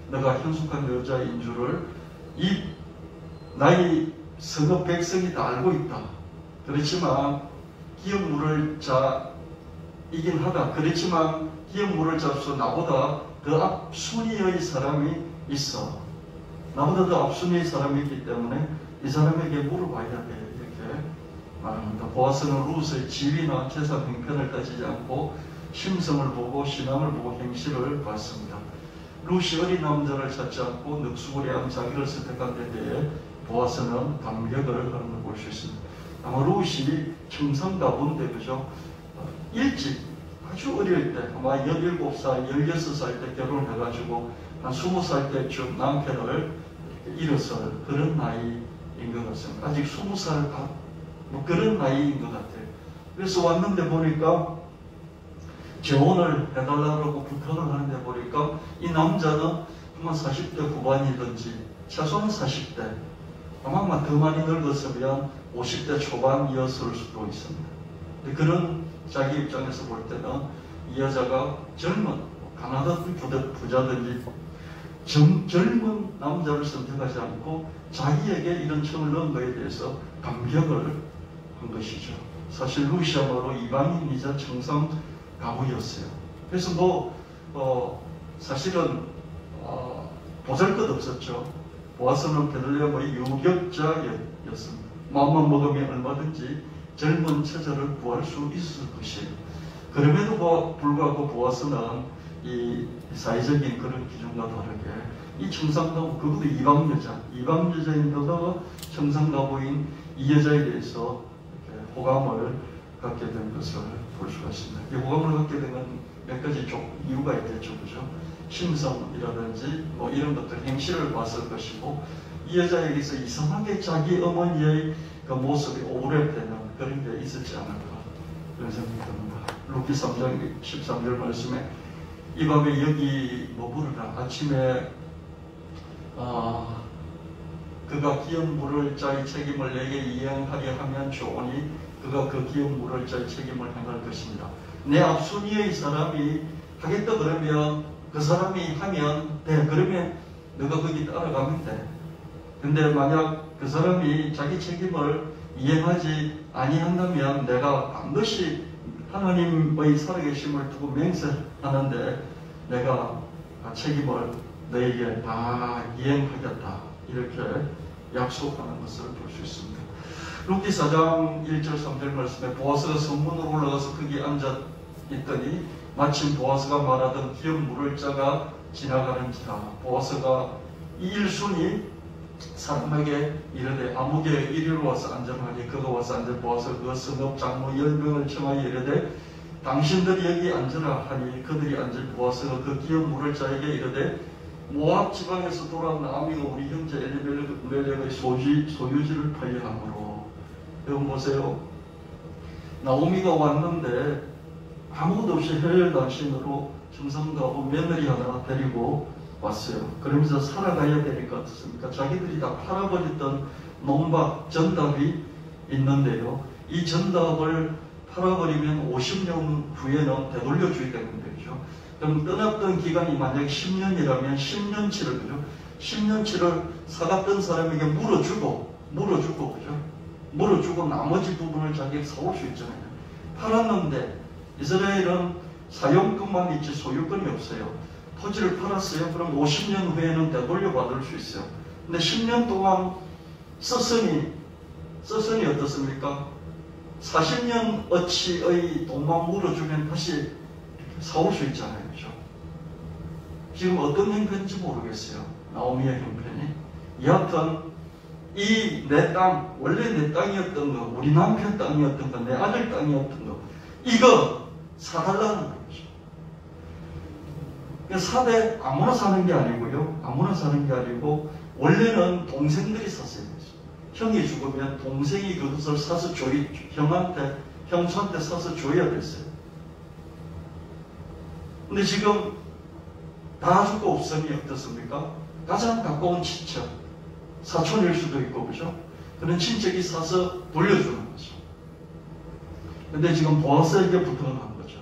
A: 너가 현숙한 여자인 줄을 이 나의 성읍 백성이 다 알고 있다. 그렇지만 기업 물을 자이긴 하다. 그렇지만 기업 물을 자로서 나보다 더 앞순위의 사람이 있어. 나보다 더 앞순위의 사람이 있기 때문에 이 사람에게 물어봐야 돼. 이렇게 말합니다. 보아스는 룻의 지위나 재산 형편을 따지지 않고 심성을 보고 신앙을 보고 행실을 봤습니다. 룻이 어린 남자를 찾지 않고 늑수구리한 자기를 선택한 데 대해 보아스는 감격을 하는 걸 볼 수 있습니다. 아마 룻이 청성가부인데 그죠? 일찍 아주 어릴 때 아마 17살, 16살 때 결혼해가지고 한 20살 때쯤 남편을 잃었을 그런 나이인 것 같습니다. 아직 20살 뭐 그런 나이인 것 같아요. 그래서 왔는데 보니까 재혼을 해달라고 부탁을 하는데 보니까 이 남자는 아마 40대 후반이든지 최소한 40대 아마 더 많이 늙었으면 50대 초반이었을 수도 있습니다. 그런 자기 입장에서 볼 때는 이 여자가 젊은 가난한 부자든지 젊은 남자를 선택하지 않고 자기에게 이런 청을 넣은 것에 대해서 감격을 한 것이죠. 사실 룻이야말로 이방인이자 청성가부였어요. 그래서 사실은 보잘것없었죠. 보아스는 베들레헴의 유격자였습니다. 마음만 먹으면 얼마든지 젊은 처자를 구할 수 있을 것이에요. 그럼에도 불구하고 보아스는 이 사회적인 그런 기준과 다르게 이 청상가부, 그것도 이방 여자인데도 청상가부인 이 여자에 대해서 이렇게 호감을 갖게 된 것을 볼 수가 있습니다. 이 호감을 갖게 된 건 몇 가지 이유가 있겠죠, 그죠? 심성이라든지 뭐 이런 것들 행실을 봤을 것이고 이 여자에게서 이상하게 자기 어머니의 그 모습이 오래되는 그런 게 있었지 않을까 그런 생각이 듭니다. 루키 3장 13절 말씀에 이 밤에 여기 머무르라. 아침에 그가 기업 물을 자의 책임을 내게 이행하려 하면 좋으니 그가 그 기업 물을 자의 책임을 행할 것입니다. 내 앞순위의 사람이 하겠다 그러면 그 사람이 하면 돼. 그러면 너가 거기 따라가면 돼. 근데 만약 그 사람이 자기 책임을 이행하지 아니한다면 내가 반드시 하나님의 살아계심을 두고 맹세하는데 내가 책임을 너에게 다 이행하겠다. 이렇게 약속하는 것을 볼 수 있습니다. 룻기 4장 1절 3절 말씀에 보아스가 성문으로 올라가서 거기 앉아 있더니 마침 보아스가 말하던 기업 물을 자가 지나가는지라. 보아스가 이 일순이 사람에게 이르되 아무개 이리로 와서 앉으라니 그가 와서 앉아 보아서 그 성읍 장로 10명을 청하여 이르되 당신들이 여기 앉으라 하니 그들이 앉을 보아스가 그 기업 물을 자에게 이르되 모압 지방에서 돌아온 나아미가 우리 형제 엘리멜렉의 소유지를 팔려함으로. 여러분 보세요. 나오미가 왔는데 아무것도 없이 혈혈단신으로 청성가부 며느리 하나 데리고 왔어요. 그러면서 살아가야 될 것 같습니까? 자기들이 다 팔아버렸던 논밭 전답이 있는데요. 이 전답을 팔아버리면 50년 후에는 되돌려줘야 되는데, 그죠? 그럼 떠났던 기간이 만약 10년이라면 10년치를, 그죠? 10년치를 사갔던 사람에게 물어주고, 그죠? 물어주고 나머지 부분을 자기가 사올 수 있잖아요. 팔았는데 이스라엘은 사용권만 있지 소유권이 없어요. 토지를 팔았어요. 그럼 50년 후에는 되돌려 받을 수 있어요. 근데 10년 동안 썼으니 어떻습니까? 40년 어치의 돈만 물어주면 다시 사올 수 있잖아요. 그죠? 지금 어떤 형편인지 모르겠어요. 나오미의 형편이. 여하튼 이 내 땅, 원래 내 땅이었던 거, 우리 남편 땅이었던 거, 내 아들 땅이었던 거, 이거 사달라는 거죠. 사대 아무나 사는 게 아니고요. 아무나 사는 게 아니고 원래는 동생들이 샀어요. 형이 죽으면 동생이 그것을 사서 형수한테 사서 줘야 됐어요. 근데 지금 다 죽고 없으니 어떻습니까? 가장 가까운 친척, 사촌일 수도 있고, 그죠? 그런 친척이 사서 돌려주는 거죠. 근데 지금 보아스에게 부탁한 거죠.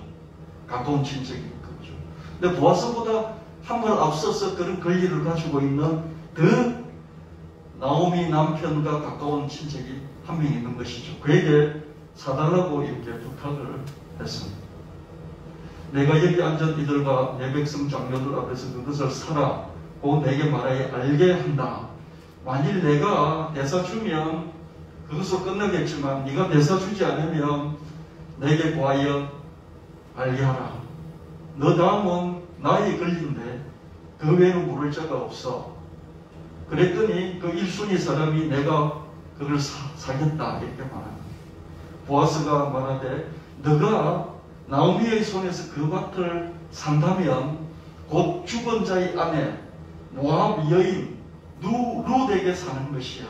A: 가까운 친척이 있죠. 근데 보아스보다 한 발 앞서서 그런 권리를 가지고 있는 그 나오미 남편과 가까운 친척이 한 명 있는 것이죠. 그에게 사달라고 이렇게 부탁을 했습니다. 내가 여기 앉은 이들과 내 백성 장로들 앞에서 그것을 사라고 내게 말하여 알게 한다. 만일 내가 대사 주면 그것으로 끝나겠지만 네가 대사 주지 않으면 내게 과연 알게 하라. 너 다음은 나의 권리인데 그 외에는 물을 자가 없어. 그랬더니 그 1순위 사람이 내가 그걸 사겠다 이렇게 말합니다. 보아스가 말하되 너가 나오미의 손에서 그 밭을 산다면 곧 죽은 자의 아내 모압 여인 룻에게 사는 것이야.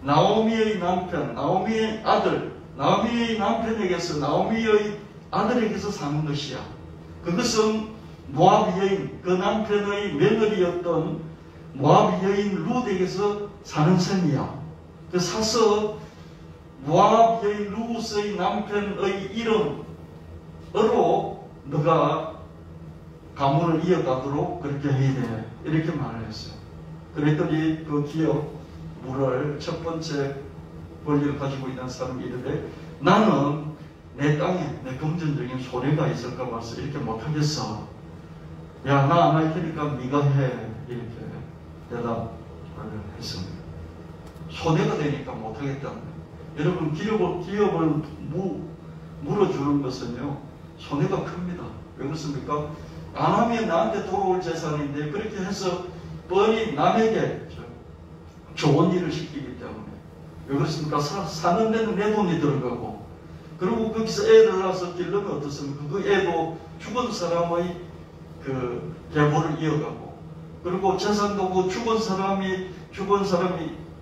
A: 나오미의 남편, 나오미의 아들, 나오미의 남편에게서 나오미의 아들에게서 사는 것이야. 그것은 모압 여인, 그 남편의 며느리였던 모압 여인 룻에게서 사는 셈이야. 그 사서 모압 여인 룻의 남편의 이름으로 너가 가문을 이어가도록 그렇게 해야 돼. 이렇게 말을 했어요. 그랬더니 그 기업 물을 첫 번째 권리를 가지고 있는 사람이 이르되 나는 내 땅에 내 금전적인 손해가 있을까 봐서 이렇게 못하겠어. 야, 나 안 할 테니까 네가 해. 이렇게 대답을 했습니다. 손해가 되니까 못하겠다는 거예요. 여러분, 기업을 물어주는 것은요, 손해가 큽니다. 왜 그렇습니까? 안 하면 나한테 돌아올 재산인데 그렇게 해서 뻔히 남에게 좋은 일을 시키기 때문에. 왜 그렇습니까? 사는 데는 내 돈이 들어가고, 그리고 거기서 애를 낳아서 길러면 어떻습니까? 그 애도 죽은 사람의 그 계보를 이어가고, 그리고 재산도 그 죽은 사람이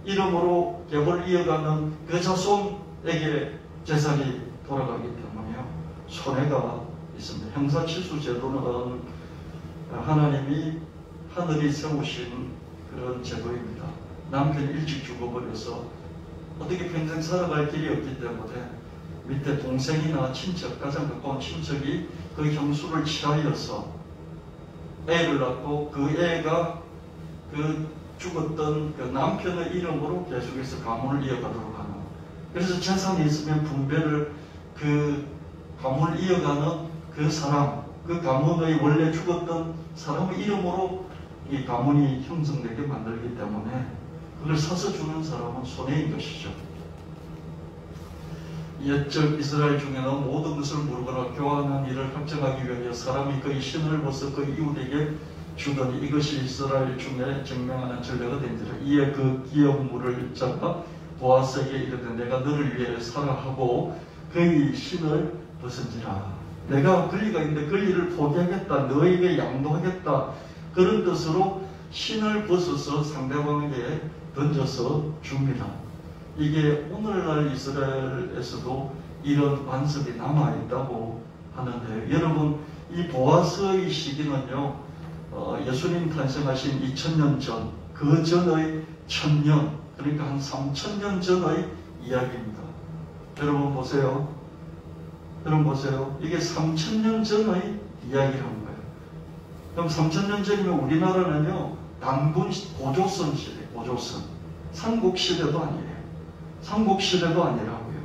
A: 이름으로 계보를 이어가는 그 자손에게 재산이 돌아가기 때문에요. 손해가 있습니다. 형사치수 제도는 하나님이 하늘이 세우신 그런 제도입니다. 남편이 일찍 죽어버려서 어떻게 평생 살아갈 길이 없기 때문에 밑에 동생이나 친척, 가장 가까운 친척이 그 형수를 취하여서 애를 낳고 그 애가 그 죽었던 그 남편의 이름으로 계속해서 가문을 이어가도록 하는. 그래서 재산이 있으면 분배를 그 가문을 이어가는 그 사람, 그 가문의 원래 죽었던 사람의 이름으로 이 가문이 형성되게 만들기 때문에 그걸 사서 주는 사람은 손해인 것이죠. 옛적 이스라엘 중에는 모든 것을 물거나 교환한 일을 확정하기 위하여 사람이 그의 신을 벗어 그의 이웃에게 주더니 이것이 이스라엘 중에 증명하는 전례가 된지라. 이에 그 기업물을 잡아 보아스에게 이르되 내가 너를 위해 사라 하고 그의 신을 벗은지라. 내가 권리가 있는데 권리를 포기하겠다, 너에게 양도하겠다, 그런 뜻으로 신을 벗어서 상대방에게 던져서 줍니다. 이게 오늘날 이스라엘에서도 이런 관습이 남아있다고 하는데, 여러분, 이 보아스의 시기는요, 예수님 탄생하신 2000년 전, 그 전의 1000년, 그러니까 한 3000년 전의 이야기입니다. 여러분 보세요. 이게 3000년 전의 이야기라는 거예요. 그럼 3000년 전이면 우리나라는요, 단군 고조선 시대, 고조선. 삼국시대도 아니에요. 삼국시대도 아니라고요.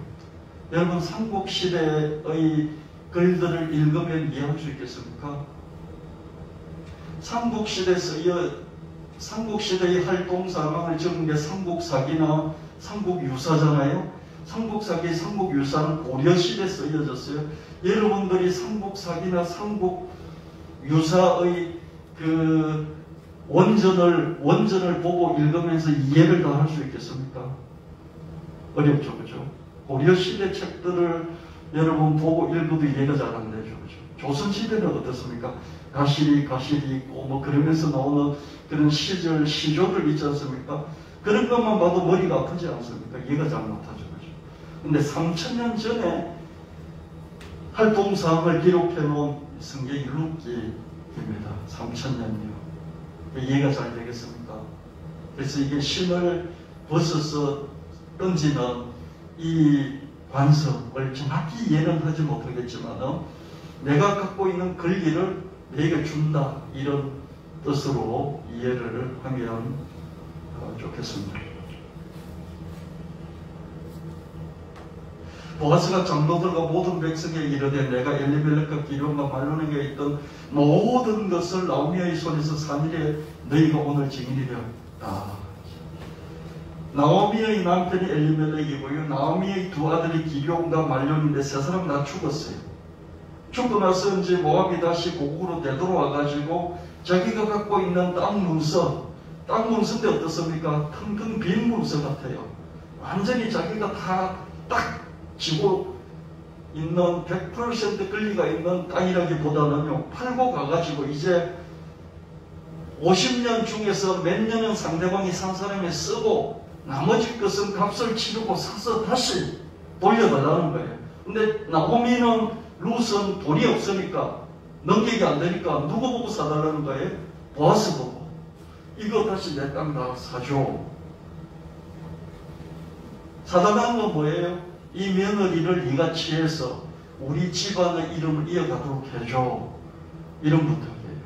A: 여러분, 삼국시대의 글들을 읽으면 이해할 수 있겠습니까? 삼국시대의 활동 상황을 적은 게 삼국사기나 삼국유사잖아요. 삼국사기, 삼국유사는 고려시대에 쓰여졌어요. 여러분들이 삼국사기나 삼국유사의 그 원전을 보고 읽으면서 이해를 다 할 수 있겠습니까? 어렵죠, 그죠? 고려시대 책들을 여러분 보고 읽어도 이해가 잘 안 되죠, 그죠? 조선시대는 어떻습니까? 가시리 있고, 뭐, 그러면서 나오는 그런 시조들 있지 않습니까? 그런 것만 봐도 머리가 아프지 않습니까? 이해가 잘 못하죠, 그죠? 근데 3000년 전에 활동사항을 기록해 놓은 성경이 룻기입니다. 3000년이요. 이해가 잘 되겠습니까? 그래서 이게 신을 벗어서 던지는 이 관성을 정확히 이해는 하지 못하겠지만 내가 갖고 있는 권리를 내게 준다, 이런 뜻으로 이해를 하면 좋겠습니다. 보아스가 장로들과 모든 백성에게 이르되 내가 엘리멜렉과 기련과 말로에게 있던 모든 것을 나오미의 손에서 3일에 너희가 오늘 증인이 되었다. 나오미의 남편이 엘리멜렉이고요, 나오미의 두 아들이 기련과 말론인데 세 사람 다 죽었어요. 죽고 나서 이제 모압이 다시 고국으로 되돌아와가지고 자기가 갖고 있는 땅 문서인데 어떻습니까? 텅텅 빈 문서 같아요. 완전히 자기가 다 딱 지고 있는 100% 권리가 있는 땅이라기보다는요, 팔고 가가지고 이제 50년 중에서 몇 년은 상대방이 산 사람이 쓰고 나머지 것은 값을 치르고 사서 다시 돌려달라는 거예요. 근데 나오미는 룻은 돈이 없으니까 넘기기 안 되니까 누구 보고 사달라는 거예요? 보아스 보고. 이거 다시 내 땅 다 사줘. 사달라는 건 뭐예요? 이 며느리를 네가 취해서 우리 집안의 이름을 이어가도록 해줘. 이런 부탁이에요.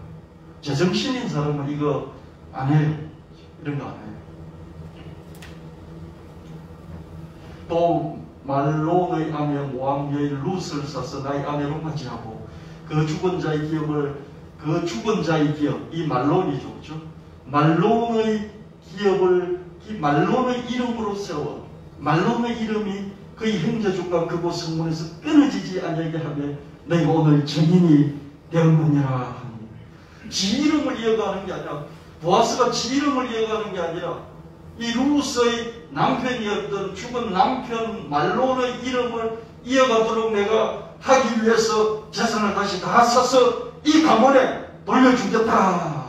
A: 제정신인 사람은 이거 안 해요. 이런 거 안 해요. 또 말론의 아내 모압 여인 룻을 사서 나의 아내로 맞이하고 그 죽은 자의 기업, 이 말론이죠, 그렇죠? 말론의 기업을 이 말론의 이름으로 세워. 말론의 이름이 그의 형제족과 그곳 성문에서 끊어지지 않게 하며 너희가 오늘 증인이 되었느니라 하니. 지 이름을 이어가는 게 아니라, 보아스가 지 이름을 이어가는 게 아니라 이 룻의 남편이었던 죽은 남편 말론의 이름을 이어가도록 내가 하기 위해서 재산을 다시 다 사서 이 가문에 돌려주겠다.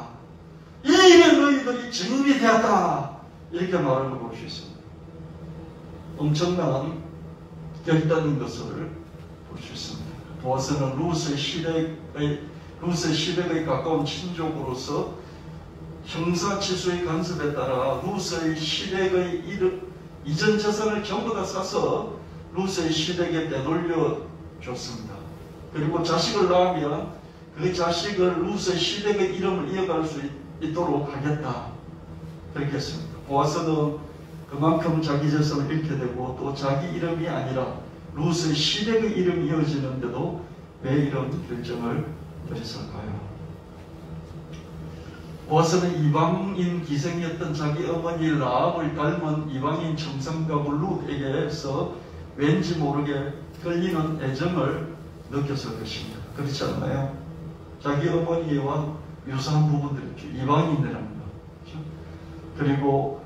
A: 이 일에 너희들이 증인이 되었다. 이렇게 말하는 걸 볼 수 있습니다. 엄청난 결단인 것을 볼 수 있습니다. 보아스는 룻의 시댁의 가까운 친족으로서 형사치수의 간섭에 따라 룻의 시댁의 이전 재산을 전부 다 사서 룻의 시댁에 되돌려 줬습니다. 그리고 자식을 낳으면 그 자식을 룻의 시댁의 이름을 이어갈 수 있도록 하겠다. 그렇게 했습니다. 보아스는 그만큼 자기 재산을 잃게 되고 또 자기 이름이 아니라 룻의 시댁의 이름이 이어지는데도 왜 이런 결정을 내렸을까요? 보아스는 이방인 기생이었던 자기 어머니 라합을 닮은 이방인 청산가부 룻에게서 왠지 모르게 끌리는 애정을 느꼈을 것입니다. 그렇지 않나요? 자기 어머니와 유사한 부분들이 있죠. 이방인이라는 거. 그렇죠? 그리고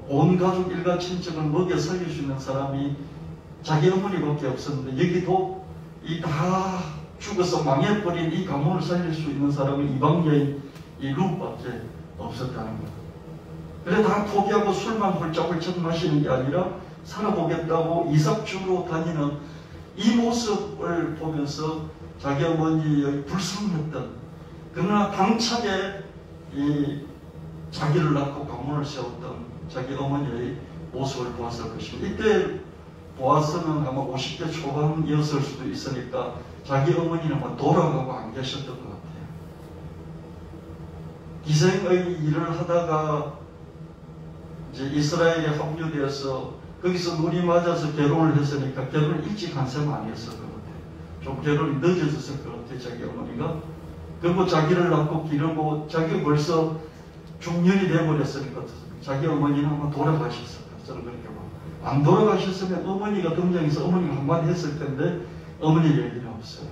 A: 온 가족 일가 친척을 먹여 살릴 수 있는 사람이 자기 어머니밖에 없었는데 여기도 이 다 죽어서 망해버린 이 가문을 살릴 수 있는 사람이 이방 여인 이 룻밖에 없었다는 거예요. 그래 다 포기하고 술만 홀짝홀짝 마시는 게 아니라 살아보겠다고 이삭주로 다니는 이 모습을 보면서 자기 어머니의 불쌍했던, 그러나 당차게 이 자기를 낳고 가문을 세웠던 자기 어머니의 모습을 보았을 것입니다. 이때 보아스는 아마 50대 초반이었을 수도 있으니까 자기 어머니는 아마 돌아가고 안 계셨던 것 같아요. 기생의 일을 하다가 이제 이스라엘에 합류되어서 거기서 눈이 맞아서 결혼을 했으니까 결혼을 일찍 한 셈 아니었을 것 같아요. 좀 결혼이 늦어졌을 것 같아요, 자기 어머니가. 그리고 자기를 낳고 기르고 자기가 벌써 중년이 되어버렸으니까 자기 어머니는 아마 돌아가셨을 거예요. 저는 그렇게 봐요. 안 돌아가셨으면 어머니가 등장해서 어머니가 한마디 했을 텐데 어머니 얘기는 없어요.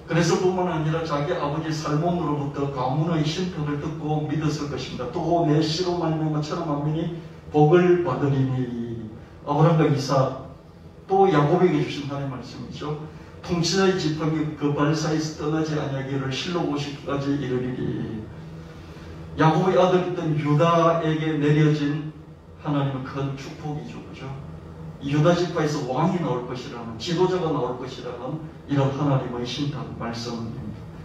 A: 그래서 뿐만 아니라 자기 아버지 살몬으로부터 가문의 신탁을 듣고 믿었을 것입니다. 또 내 씨로 말미암아 천하 만민이 복을 받으리니. 아브라함과 이삭, 또 야곱에게 주신 하나님의 말씀이죠. 통치자의 지팡이 그 발 사이에서 떠나지 아니하기를 실로 50까지 이르리리. 야곱의 아들이던 유다에게 내려진 하나님의 큰 축복이죠. 그죠? 유다 지파에서 왕이 나올 것이라는, 지도자가 나올 것이라는 이런 하나님의 신탁 말씀입니다.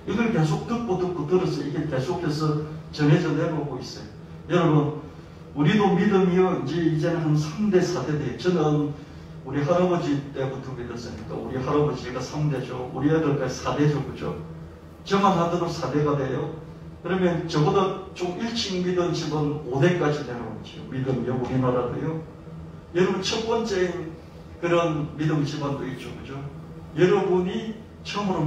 A: 이걸 계속 듣고 들어서 이게 계속해서 전해져 내려오고 있어요. 여러분, 우리도 믿음이요, 이제는 한 3대, 4대 돼요. 저는 우리 할아버지 때부터 믿었으니까 우리 할아버지가 3대죠. 우리 애들까지 4대죠. 그죠? 저만 하더라도 4대가 돼요. 그러면 저보다 좀 일찍 믿은 집은 5대까지 내려오죠. 믿음이요, 우리나라도요. 여러분, 첫 번째인 그런 믿음 집안도 있죠. 그죠? 여러분이 처음으로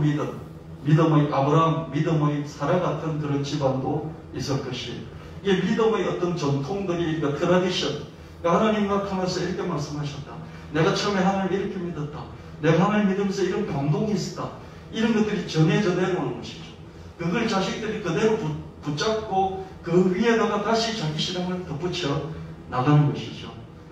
A: 믿음의 아브라함, 믿음의 사라 같은 그런 집안도 있을 것이에요. 이게 믿음의 어떤 전통들이, 그러니까 트라디션. 그러니까 하나님 나타나서 이렇게 말씀하셨다. 내가 처음에 하나님을 이렇게 믿었다. 내가 하나님 믿으면서 이런 감동이 있었다. 이런 것들이 전해져 내려오는 것이죠. 그걸 자식들이 그대로 붙잡고 그 위에다가 다시 자기 신앙을 덧붙여 나가는 것이죠.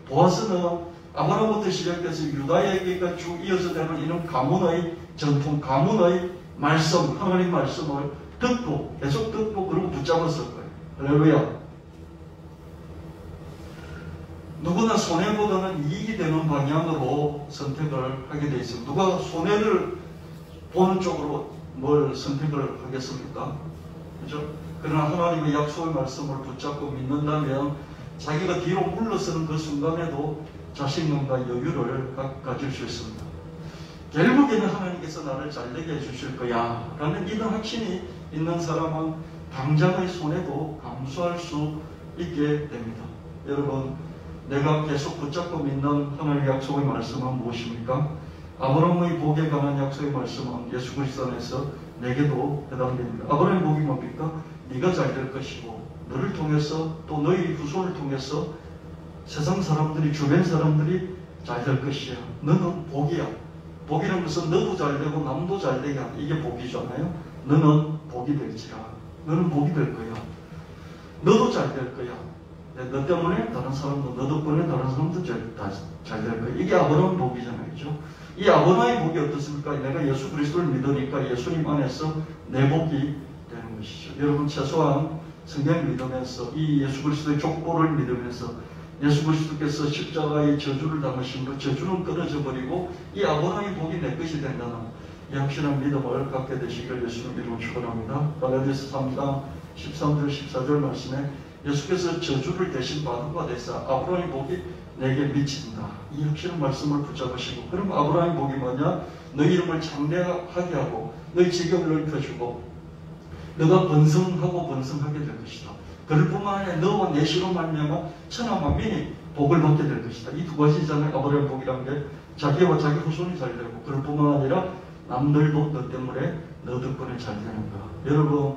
A: 보아스는 아브라함부터 시작해서 유다에게가 쭉 이어져 되는 이런 가문의 전통, 가문의 말씀, 하나님 말씀을 듣고, 계속 듣고, 그리고 붙잡았을 거예요. 할렐루야. 누구나 손해보다는 이익이 되는 방향으로 선택을 하게 되어 있습니다. 누가 손해를 보는 쪽으로 뭘 선택을 하겠습니까? 그죠? 그러나 하나님의 약속의 말씀을 붙잡고 믿는다면 자기가 뒤로 물러서는 그 순간에도 자신감과 여유를 가질 수 있습니다. 결국에는 하나님께서 나를 잘되게 해주실 거야 라는 이런 확신이 있는 사람은 당장의 손해도 감수할 수 있게 됩니다. 여러분, 내가 계속 붙잡고 믿는 하나님의 약속의 말씀은 무엇입니까? 아브라함의 복에 관한 약속의 말씀은 예수 그리스도 안에서 내게도 해당됩니다. 아브라함의 복이 뭡니까? 네가 잘 될 것이고 너를 통해서 또 너희 후손을 통해서 세상 사람들이, 주변 사람들이 잘 될 것이야. 너는 복이야. 복이라는 것은 너도 잘 되고 남도 잘 되게 하는, 이게 복이잖아요. 너는 복이 될지라. 너는 복이 될 거야. 너도 잘 될 거야. 너 때문에 다른 사람도, 너 덕분에 다른 사람도 잘 될 거야. 이게 아브라함 복이잖아요. 그죠? 이 아브라함의 복이 어떻습니까? 내가 예수 그리스도를 믿으니까 예수님 안에서 내 복이 되는 것이죠. 여러분, 최소한 성경을 믿으면서 이 예수 그리스도의 족보를 믿으면서 예수 그리스도께서 십자가의 저주를 당하신 그 저주는 끊어져 버리고 이 아브라함의 복이 내 것이 된다는 이 확실한 믿음을 갖게 되시길 예수님 이름으로 축원합니다. 갈라디아서 3장 13절 14절 말씀에 예수께서 저주를 대신 받은 바 되사 아브라함의 복이 내게 미친다. 이 확실한 말씀을 붙잡으시고, 그럼 아브라함의 복이 뭐냐? 너희 이름을 장대하게 하고 너희 지경을 넓혀주고 너가 번성하게 될 것이다. 그럴 뿐만 아니라 너와 내 씨로 말미암아 천하 만민이 복을 받게 될 것이다. 이 두 가지잖아요. 아브라함 복이라는 게 자기와 자기 후손이 잘 되고, 그럴 뿐만 아니라 남들도 너 때문에 너 덕분에 잘 되는 거야. 여러분,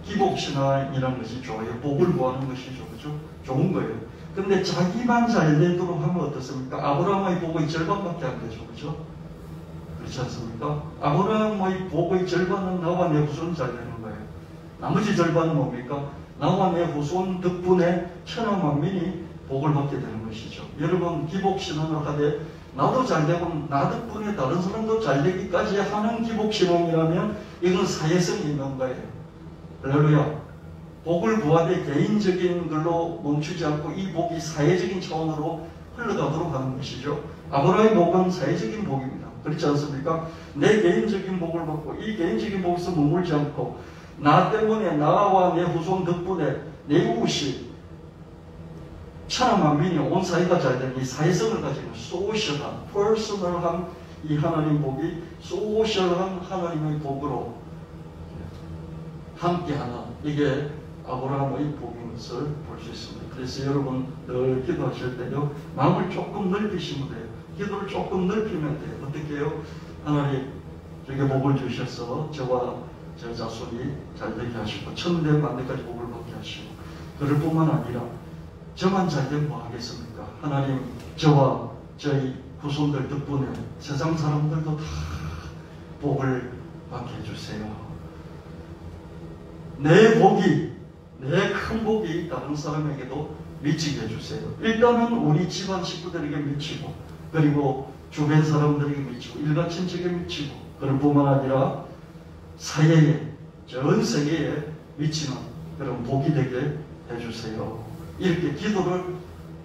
A: 기복신앙이라는 것이 좋아요. 복을 구하는 것이죠. 그죠? 좋은 거예요. 근데 자기만 잘 되도록 하면 어떻습니까? 아브라함의 복의 절반밖에 안 되죠. 그죠? 그렇지 않습니까? 아브라함의 복의 절반은 나와 내 후손이 잘 되는 거예요. 나머지 절반은 뭡니까? 나와 내 후손 덕분에 천하 만민이 복을 받게 되는 것이죠. 여러분, 기복신앙을 하되 나도 잘 되고 나 덕분에 다른 사람도 잘 되기까지 하는 기복신앙이라면 이건 사회성이 있는 거예요. 할렐루야. 복을 구하되 개인적인 걸로 멈추지 않고 이 복이 사회적인 차원으로 흘러가도록 하는 것이죠. 아브라함의 복은 사회적인 복입니다. 그렇지 않습니까? 내 개인적인 복을 받고 이 개인적인 복에서 머물지 않고 나 때문에, 나와 내 후손 덕분에 내 이웃이 천하 만민이 온 사회가 잘 되는 이 사회성을 가지고 소셜한, 퍼스널한 이 하나님 복이 소셜한 하나님의 복으로 함께하는, 이게 아브라함의 복인 것을 볼 수 있습니다. 그래서 여러분 늘 기도하실 때요, 마음을 조금 넓히시면 돼요. 기도를 조금 넓히면 돼요. 어떻게 해요? 하나님, 저에게 복을 주셔서 저와 저 자손이 잘되게 하시고 천대 만대까지 복을 받게 하시고, 그럴 뿐만 아니라 저만 잘되면 뭐 하겠습니까? 하나님 저와 저희 후손들 덕분에 세상 사람들도 다 복을 받게 해주세요. 내 복이, 내 큰 복이 다른 사람에게도 미치게 해주세요. 일단은 우리 집안 식구들에게 미치고, 그리고 주변 사람들에게 미치고, 일가 친척에게 미치고, 그럴 뿐만 아니라 사회에, 전 세계에 미치는 그런 복이 되게 해주세요. 이렇게 기도를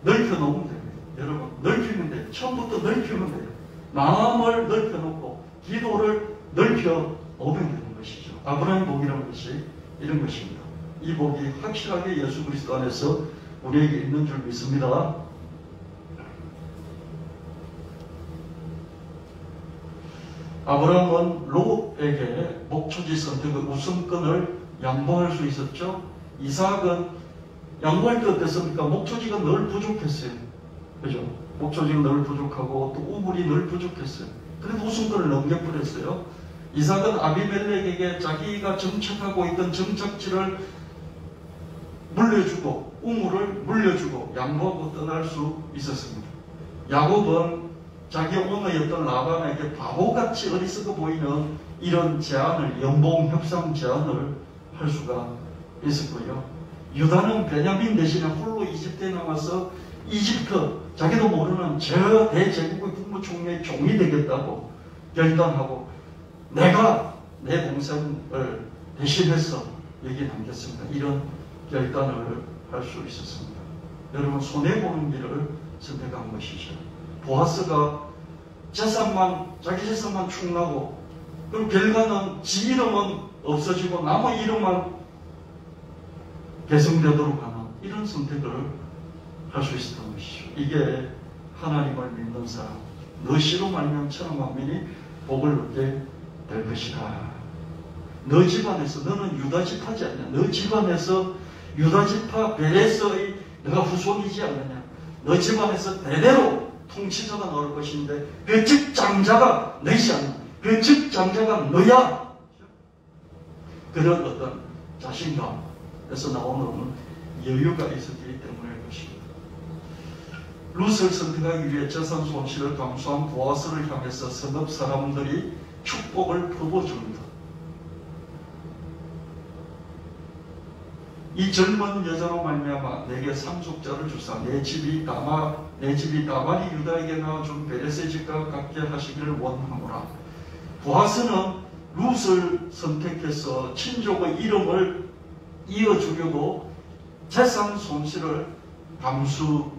A: 넓혀놓으면 됩니다. 여러분, 넓히면 돼요. 처음부터 넓히면 돼요. 마음을 넓혀놓고 기도를 넓혀오면 되는 것이죠. 아브라함의 복이라는 것이 이런 것입니다. 이 복이 확실하게 예수 그리스도 안에서 우리에게 있는 줄 믿습니다. 아브라함은 롯에게 목초지 선택의 우선권을 양보할 수 있었죠. 이삭은 양보할 때 어땠습니까? 목초지가 늘 부족했어요. 그죠? 목초지가 늘 부족하고 또 우물이 늘 부족했어요. 그래도 우선권을 넘겨버렸어요. 이삭은 아비멜렉에게 자기가 정착하고 있던 정착지를 물려주고 우물을 물려주고 양보하고 떠날 수 있었습니다. 야곱은 자기 오너였던 라반에게 바보같이 어리석어 보이는 이런 제안을, 연봉 협상 제안을 할 수가 있었고요. 유다는 베냐민 대신에 홀로 이집트에 나와서 이집트, 자기도 모르는 저 대제국의 국무총리의 종이 되겠다고 결단하고, 내가 내 동생을 대신해서 여기에 남겼습니다. 이런 결단을 할 수 있었습니다. 여러분, 손해보는 길을 선택한 것이죠. 보아스가 자기 재산만 축나고, 그리고 결과는 지 이름은 없어지고 남의 이름만 개성되도록 하는 이런 선택을 할 수 있었던 것이죠. 이게 하나님을 믿는 사람, 너시로 말미암아 천하 만민이 복을 얻게 될 것이다. 너 집안에서, 너는 유다 지파지 않냐? 너 집안에서 유다 지파 베레스의 너가 후손이지 않느냐? 너 집안에서 대대로 통치자가 나올 것인데 그 직장자가 너희지 않냐? 그 직장자가 너야. 그런 어떤 자신감에서 나오는 여유가 있었기 때문일 것입니다. 룻을 선택하기 위해 재산 손실을 감수한 보아스를 향해서 성읍 사람들이 축복을 퍼부어줍니다. 이 젊은 여자로 말미암아 내게 상속자를 주사 내 집이 다말이 유다에게 낳아준 베레스의 집과 같게 하시기를 원하노라. 보아스는 룻을 선택해서 친족의 이름을 이어주려고 재산 손실을 감수했고요.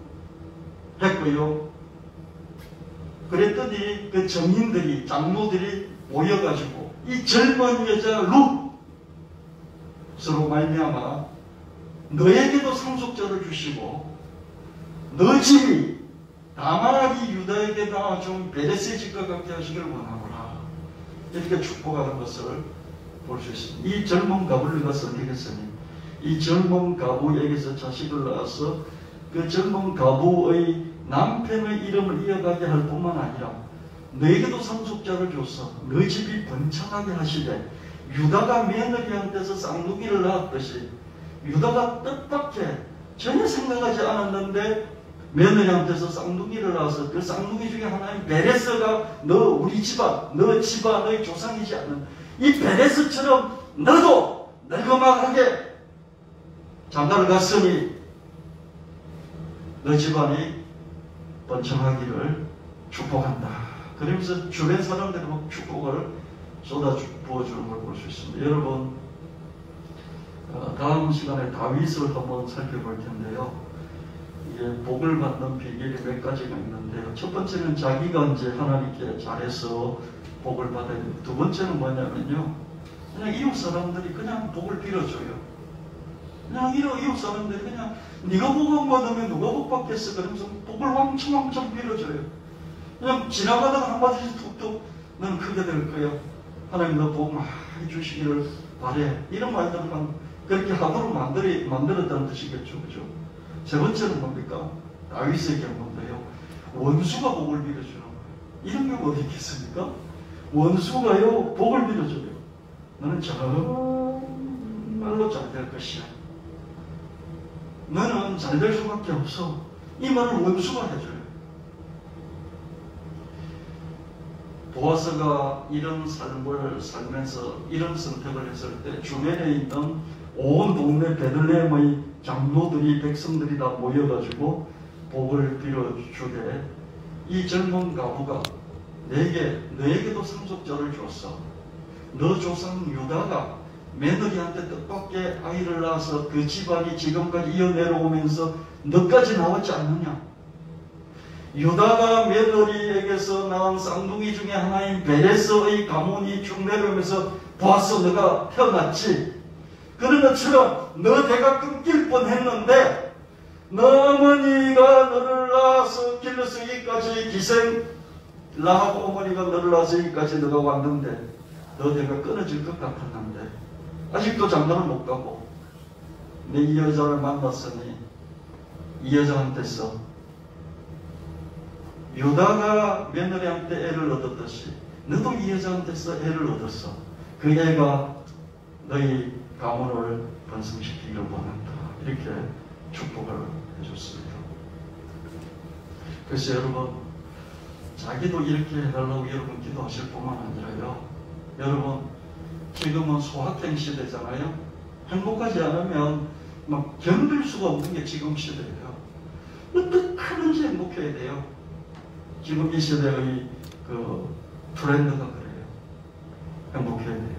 A: 그랬더니 그 정인들이, 장로들이 모여가지고 이 젊은 여자 룻으로 말미암아 너에게도 상속자를 주시고 너 집이 다말이 유다에게 낳아준 베레스의 집과 같게 하시기를 원하노라. 이렇게 축복하는 것을 볼 수 있습니다. 이 젊은 가부를 누가 선택했으니 이 젊은 가부에게서 자식을 낳아서 그 젊은 가부의 남편의 이름을 이어가게 할 뿐만 아니라 너에게도 상속자를 줘서 너 집이 번창하게 하시되, 유다가 며느리한테서 쌍둥이를 낳았듯이 유다가 뜻밖의 전혀 생각하지 않았는데 며느리한테서 쌍둥이를 낳아서 그 쌍둥이 중에 하나인 베레스가 우리 집안, 너 집안의 조상이지 않는 이 베레스처럼 너도 늙어막하게 장가를 갔으니 너 집안이 번창하기를 축복한다. 그러면서 주변 사람들이 막 축복을 쏟아 부어주는 걸 볼 수 있습니다. 여러분, 다음 시간에 다윗을 한번 살펴볼 텐데요. 이게 복을 받는 비결이 몇 가지가 있는데요. 첫 번째는 자기가 이제 하나님께 잘해서 복을 받아야 됩니다. 두 번째는 뭐냐면요, 그냥 이웃 사람들이 그냥 복을 빌어줘요. 그냥 이웃 사람들이 그냥 네가 복 받으면 누가 복 받겠어? 그러면서 복을 왕창 빌어줘요. 그냥 지나가다가 한마디씩 툭툭 너는 크게 될 거야. 하나님 너 복 많이 주시기를 바래. 이런 말들만 그렇게 하도록 만들었다는 뜻이겠죠. 그죠? 세 번째는 뭡니까? 다윗의 경우인데요. 원수가 복을 빌어주는 거예요. 이런 경우 어디 있겠습니까? 원수가요 복을 빌어줘요. 너는 정말로 잘 될 것이야. 너는 잘 될 수밖에 없어. 이 말을 원수가 해줘요. 보아스가 이런 삶을 살면서 이런 선택을 했을 때 주변에 있는 온 동네 베들레헴의 장로들이 백성들이 다 모여가지고 복을 빌어주되 이 젊은 가부가 너에게도 상속자를 줬어. 너 조상 유다가 며느리한테 뜻밖의 아이를 낳아서 그 집안이 지금까지 이어내려오면서 너까지 나왔지 않느냐. 유다가 며느리에게서 낳은 쌍둥이 중에 하나인 베레스의 가문이 쭉 내려오면서 보아스 너가 태어났지. 그런 것처럼 너 대가 끊길 뻔했는데 너 어머니가 너를 낳아서 길러서 여기까지 라하고 어머니가 너를 낳아서 여기까지 너가 왔는데 너 대가 끊어질 것 같았는데 아직도 장가를 못 가고 내 이 여자를 만났으니 이 여자한테서 유다가 며느리한테 애를 얻었듯이 너도 이 여자한테서 애를 얻었어. 그 애가 너희 가문을 번성시키기를 원한다. 이렇게 축복을 해줬습니다. 그래서 여러분 자기도 이렇게 해달라고 여러분 기도하실 뿐만 아니라요. 여러분 지금은 소확행 시대잖아요. 행복하지 않으면 막 견딜 수가 없는 게 지금 시대예요. 어떻게든지 행복해야 돼요. 지금 이 시대의 그 트렌드가 그래요. 행복해야 돼요.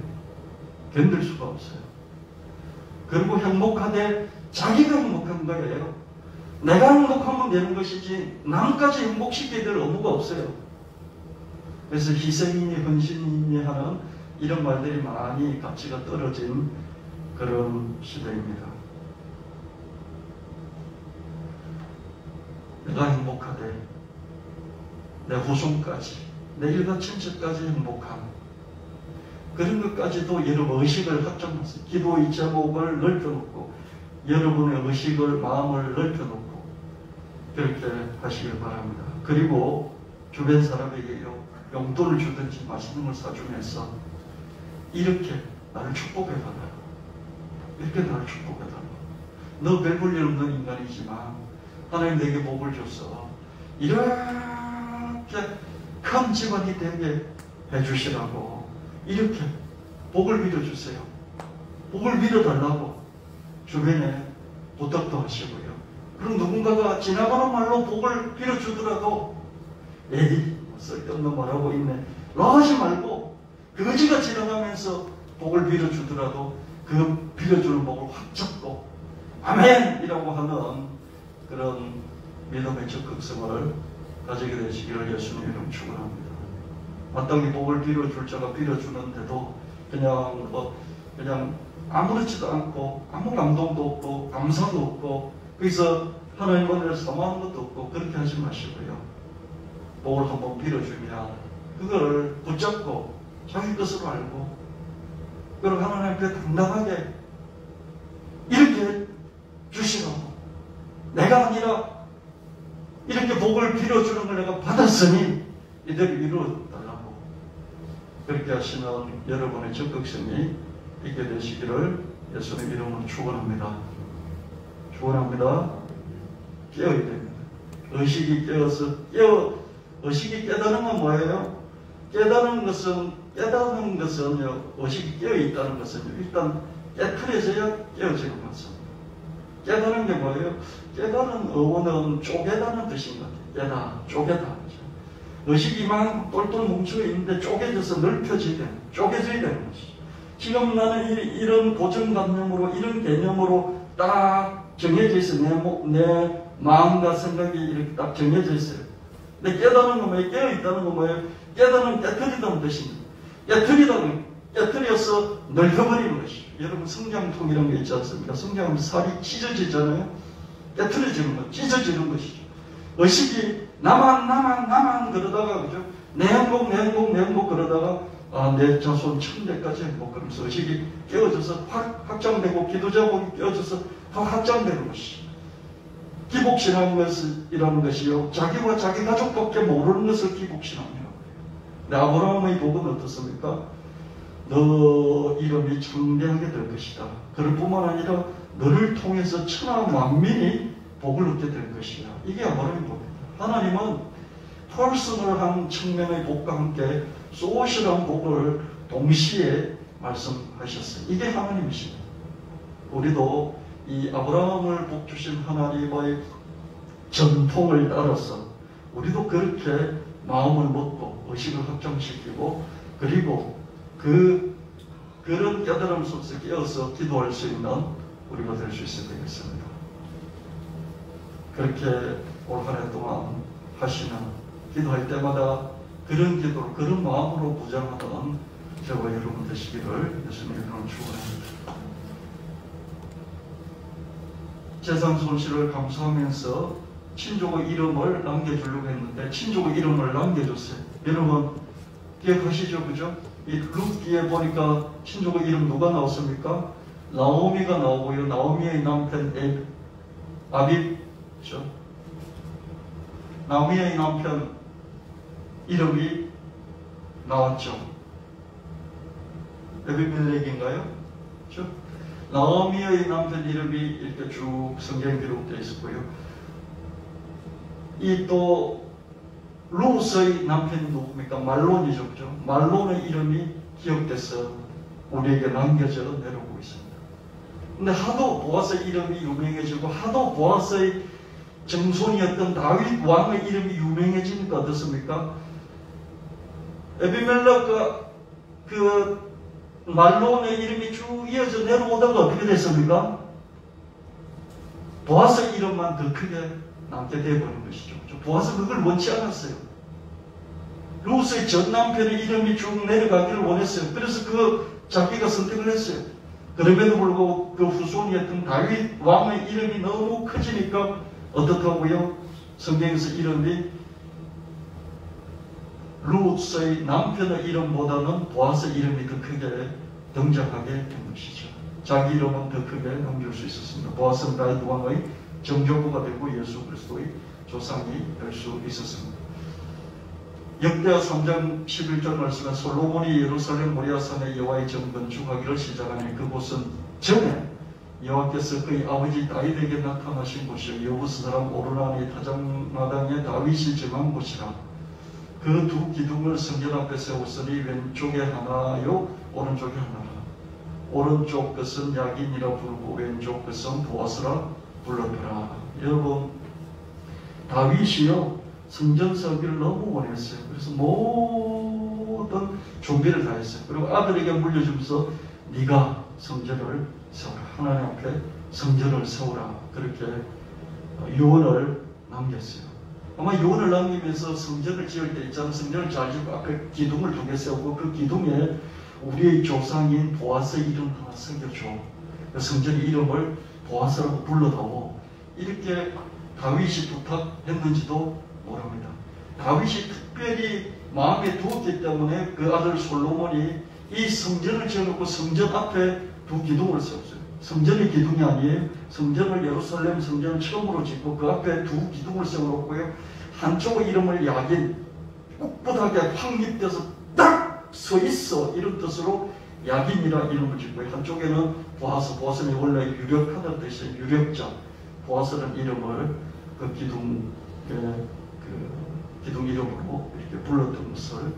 A: 견딜 수가 없어요. 그리고 행복하되 자기가 행복한 거예요. 내가 행복하면 되는 것이지 남까지 행복시켜야 될 의무가 없어요. 그래서 희생이니 헌신이니 하는 이런 말들이 많이 가치가 떨어진 그런 시대입니다. 내가 행복하되 내 후손까지 내 일가 친척까지 행복함 그런 것까지도 여러분 의식을 확장하세요. 기도의 제목을 넓혀놓고 여러분의 의식을 마음을 넓혀놓고 그렇게 하시길 바랍니다. 그리고 주변 사람에게요 용돈을 주든지 맛있는 걸 사주면서 이렇게 나를 축복해달라. 이렇게 나를 축복해달라. 너 별 볼 일 없는 인간이지만 하나님 내게 복을 줬어. 이렇게 큰 집안이 되게 해주시라고 이렇게 복을 빌어주세요. 복을 빌어달라고 주변에 부탁도 하시고요. 그럼 누군가가 지나가는 말로 복을 빌어주더라도 에이 쓸데없는 말하고 있네 라고 하지 말고 그거지가 지나가면서 복을 빌어주더라도 그 빌어주는 복을 확 잡고 아멘! 이라고 하는 그런 믿음의 적극성을 가지게 되시기를 예수님 이름 축원합니다. 마땅히 복을 빌어줄 자가 빌어주는데도 그냥 아무렇지도 않고 아무 감동도 없고 감사도 없고 그래서 하나님 은혜를 사모하는 것도 없고 그렇게 하지 마시고요. 복을 한번 빌어주면 그걸 붙잡고 자기 것으로 알고 그리고 하나님 앞에 당당하게 이렇게 주시라고 내가 아니라 이렇게 복을 빌어주는 걸 내가 받았으니 이대로 이루어달라고 그렇게 하시는 여러분의 적극성이 있게 되시기를 예수님 이름으로 축원합니다. 축원합니다. 깨어야 됩니다. 의식이 깨어서 의식이 깨닫는 건 뭐예요? 깨닫는 것은요 의식이 깨어 있다는 것은요 일단 깨트려져야 깨어지는 것입니다. 깨닫는 게 뭐예요? 깨닫는 어원은 쪼개다는 뜻인 것 같아요. 쪼개다. 의식이 막 똘똘 뭉쳐 있는데 쪼개져서 넓혀져야 되는 것이죠. 지금 나는 이런 고정관념으로 이런 개념으로 딱 정해져 있어요. 내 마음과 생각이 이렇게 딱 정해져 있어요. 근데 깨닫는 건 뭐예요? 깨어있다는 건 뭐예요? 깨닫는 깨트리다는 뜻입니다. 깨트려서 넓혀버리는 것이죠. 여러분 성장통이라는 게 있지 않습니까? 성장하면 살이 찢어지잖아요. 깨트려지는 것, 찢어지는 것이죠. 의식이 나만 그러다가 그죠? 내 행복 그러다가 내 자손 천대까지 행복 그러면서 의식이 깨어져서 확장되고 기도자복이 깨어져서 확장되는 것이죠. 기복신앙이라는 것이요 자기와 자기 가족밖에 모르는 것을 기복신앙이라고 해요. 근데 아브라함의 복은 어떻습니까? 너 이름이 창대하게 될 것이다. 그럴 뿐만 아니라 너를 통해서 천하 만민이 복을 얻게 될 것이야. 이게 아브라함의 복입니다. 하나님은 퍼스널한 측면의 복과 함께 소셜한 복을 동시에 말씀하셨어요. 이게 하나님이십니다. 우리도 이 아브라함을 복 주신 하나님의 전통을 따라서 우리도 그렇게 마음을 먹고 의식을 확장시키고 그리고 그런 깨달음 속에서 깨어서 기도할 수 있는 우리가 될 수 있어야 되겠습니다. 그렇게 올 한 해 동안 하시는 기도할 때마다 그런 기도로 그런 마음으로 무장하는 저와 여러분 되시기를 예수님의 이름으로 축원합니다. 재산 손실을 감수하면서 친족의 이름을 남겨주려고 했는데 친족의 이름을 남겨줬어요. 여러분 기억하시죠? 그죠? 이 룻기에 보니까 친족의 이름 누가 나왔습니까? 나오미가 나오고요. 나오미의 남편 아비죠. 나오미의 남편 이름이 나왔죠. 에비멜렉인가요? 그렇죠? 나오미의 남편 이름이 이렇게 쭉 성경에 기록되어 있었고요. 이 또 룻의 남편이 누굽니까? 말론이죠. 그죠? 말론의 이름이 기억돼서 우리에게 남겨져 내려오고 있습니다. 근데 하도 보아스의 이름이 유명해지고 하도 보아스의 정손이었던 다윗 왕의 이름이 유명해지니까 어떻습니까? 에비멜렉과 그 말론의 이름이 쭉 이어져 내려오다가 어떻게 됐습니까? 보아스 이름만 더 크게 남게 되어버린 것이죠. 보아스 그걸 원치 않았어요. 룻의 전 남편의 이름이 쭉 내려가기를 원했어요. 그래서 자기가 선택을 했어요. 그럼에도 불구하고 그 후손이었던 다윗 왕의 이름이 너무 커지니까 어떻다고요? 성경에서 이름이 룻의 남편의 이름보다는 보아스 이름이 더 크게 등장하게 된 것이죠. 자기 이름은 더 크게 넘길 수 있었습니다. 보아스는 다윗 왕의 정조부가 되고 예수 그리스도의 조상이 될 수 있었습니다. 역대하 3장 11절 말씀에 솔로몬이 예루살렘 모리아산에 여호와의 전 건축하기를 시작하니 그곳은 전에 여호와께서 그의 아버지 다윗에게 나타나신 곳이요 여부스 사람 오르나니 타작마당에 다윗이 정한 곳이라. 그 두 기둥을 성전 앞에 세웠으니 왼쪽에 하나요 오른쪽에 하나라. 오른쪽 것은 야긴이라 부르고 왼쪽 것은 보아스라 불렀더라. 여러분 다윗이요 성전 설계를 너무 원했어요. 그래서 모든 준비를 다 했어요. 그리고 아들에게 물려주면서 네가 성전을 세우라. 하나님 앞에 성전을 세우라. 그렇게 유언을 남겼어요. 아마 유언을 남기면서 성전을 지을 때 있잖아요. 성전을 잘 짓고 앞에 기둥을 2개 세우고 그 기둥에 우리의 조상인 보아스의 이름 하나 새겨줘. 그 성전의 이름을 보아스라고 불러다오. 이렇게 다윗이 부탁했는지도 모릅니다. 다윗이 특별히 마음에 두었기 때문에 그 아들 솔로몬이 이 성전을 지어놓고 성전 앞에 2 기둥을 세웠어요. 성전의 기둥이 아니에요. 성전을 예루살렘 성전을 처음으로 짓고 그 앞에 2 기둥을 세워놓고요. 한쪽의 이름을 야긴 꿋꿋하게 확립돼서 딱 서 있어 이런 뜻으로 야긴이라 이름을 짓고요. 한쪽에는 보아스는 원래 유력하다는 뜻이에요. 유력자. 보아스는 이름을 그 기둥 이름으로 이렇게 불렀던 것을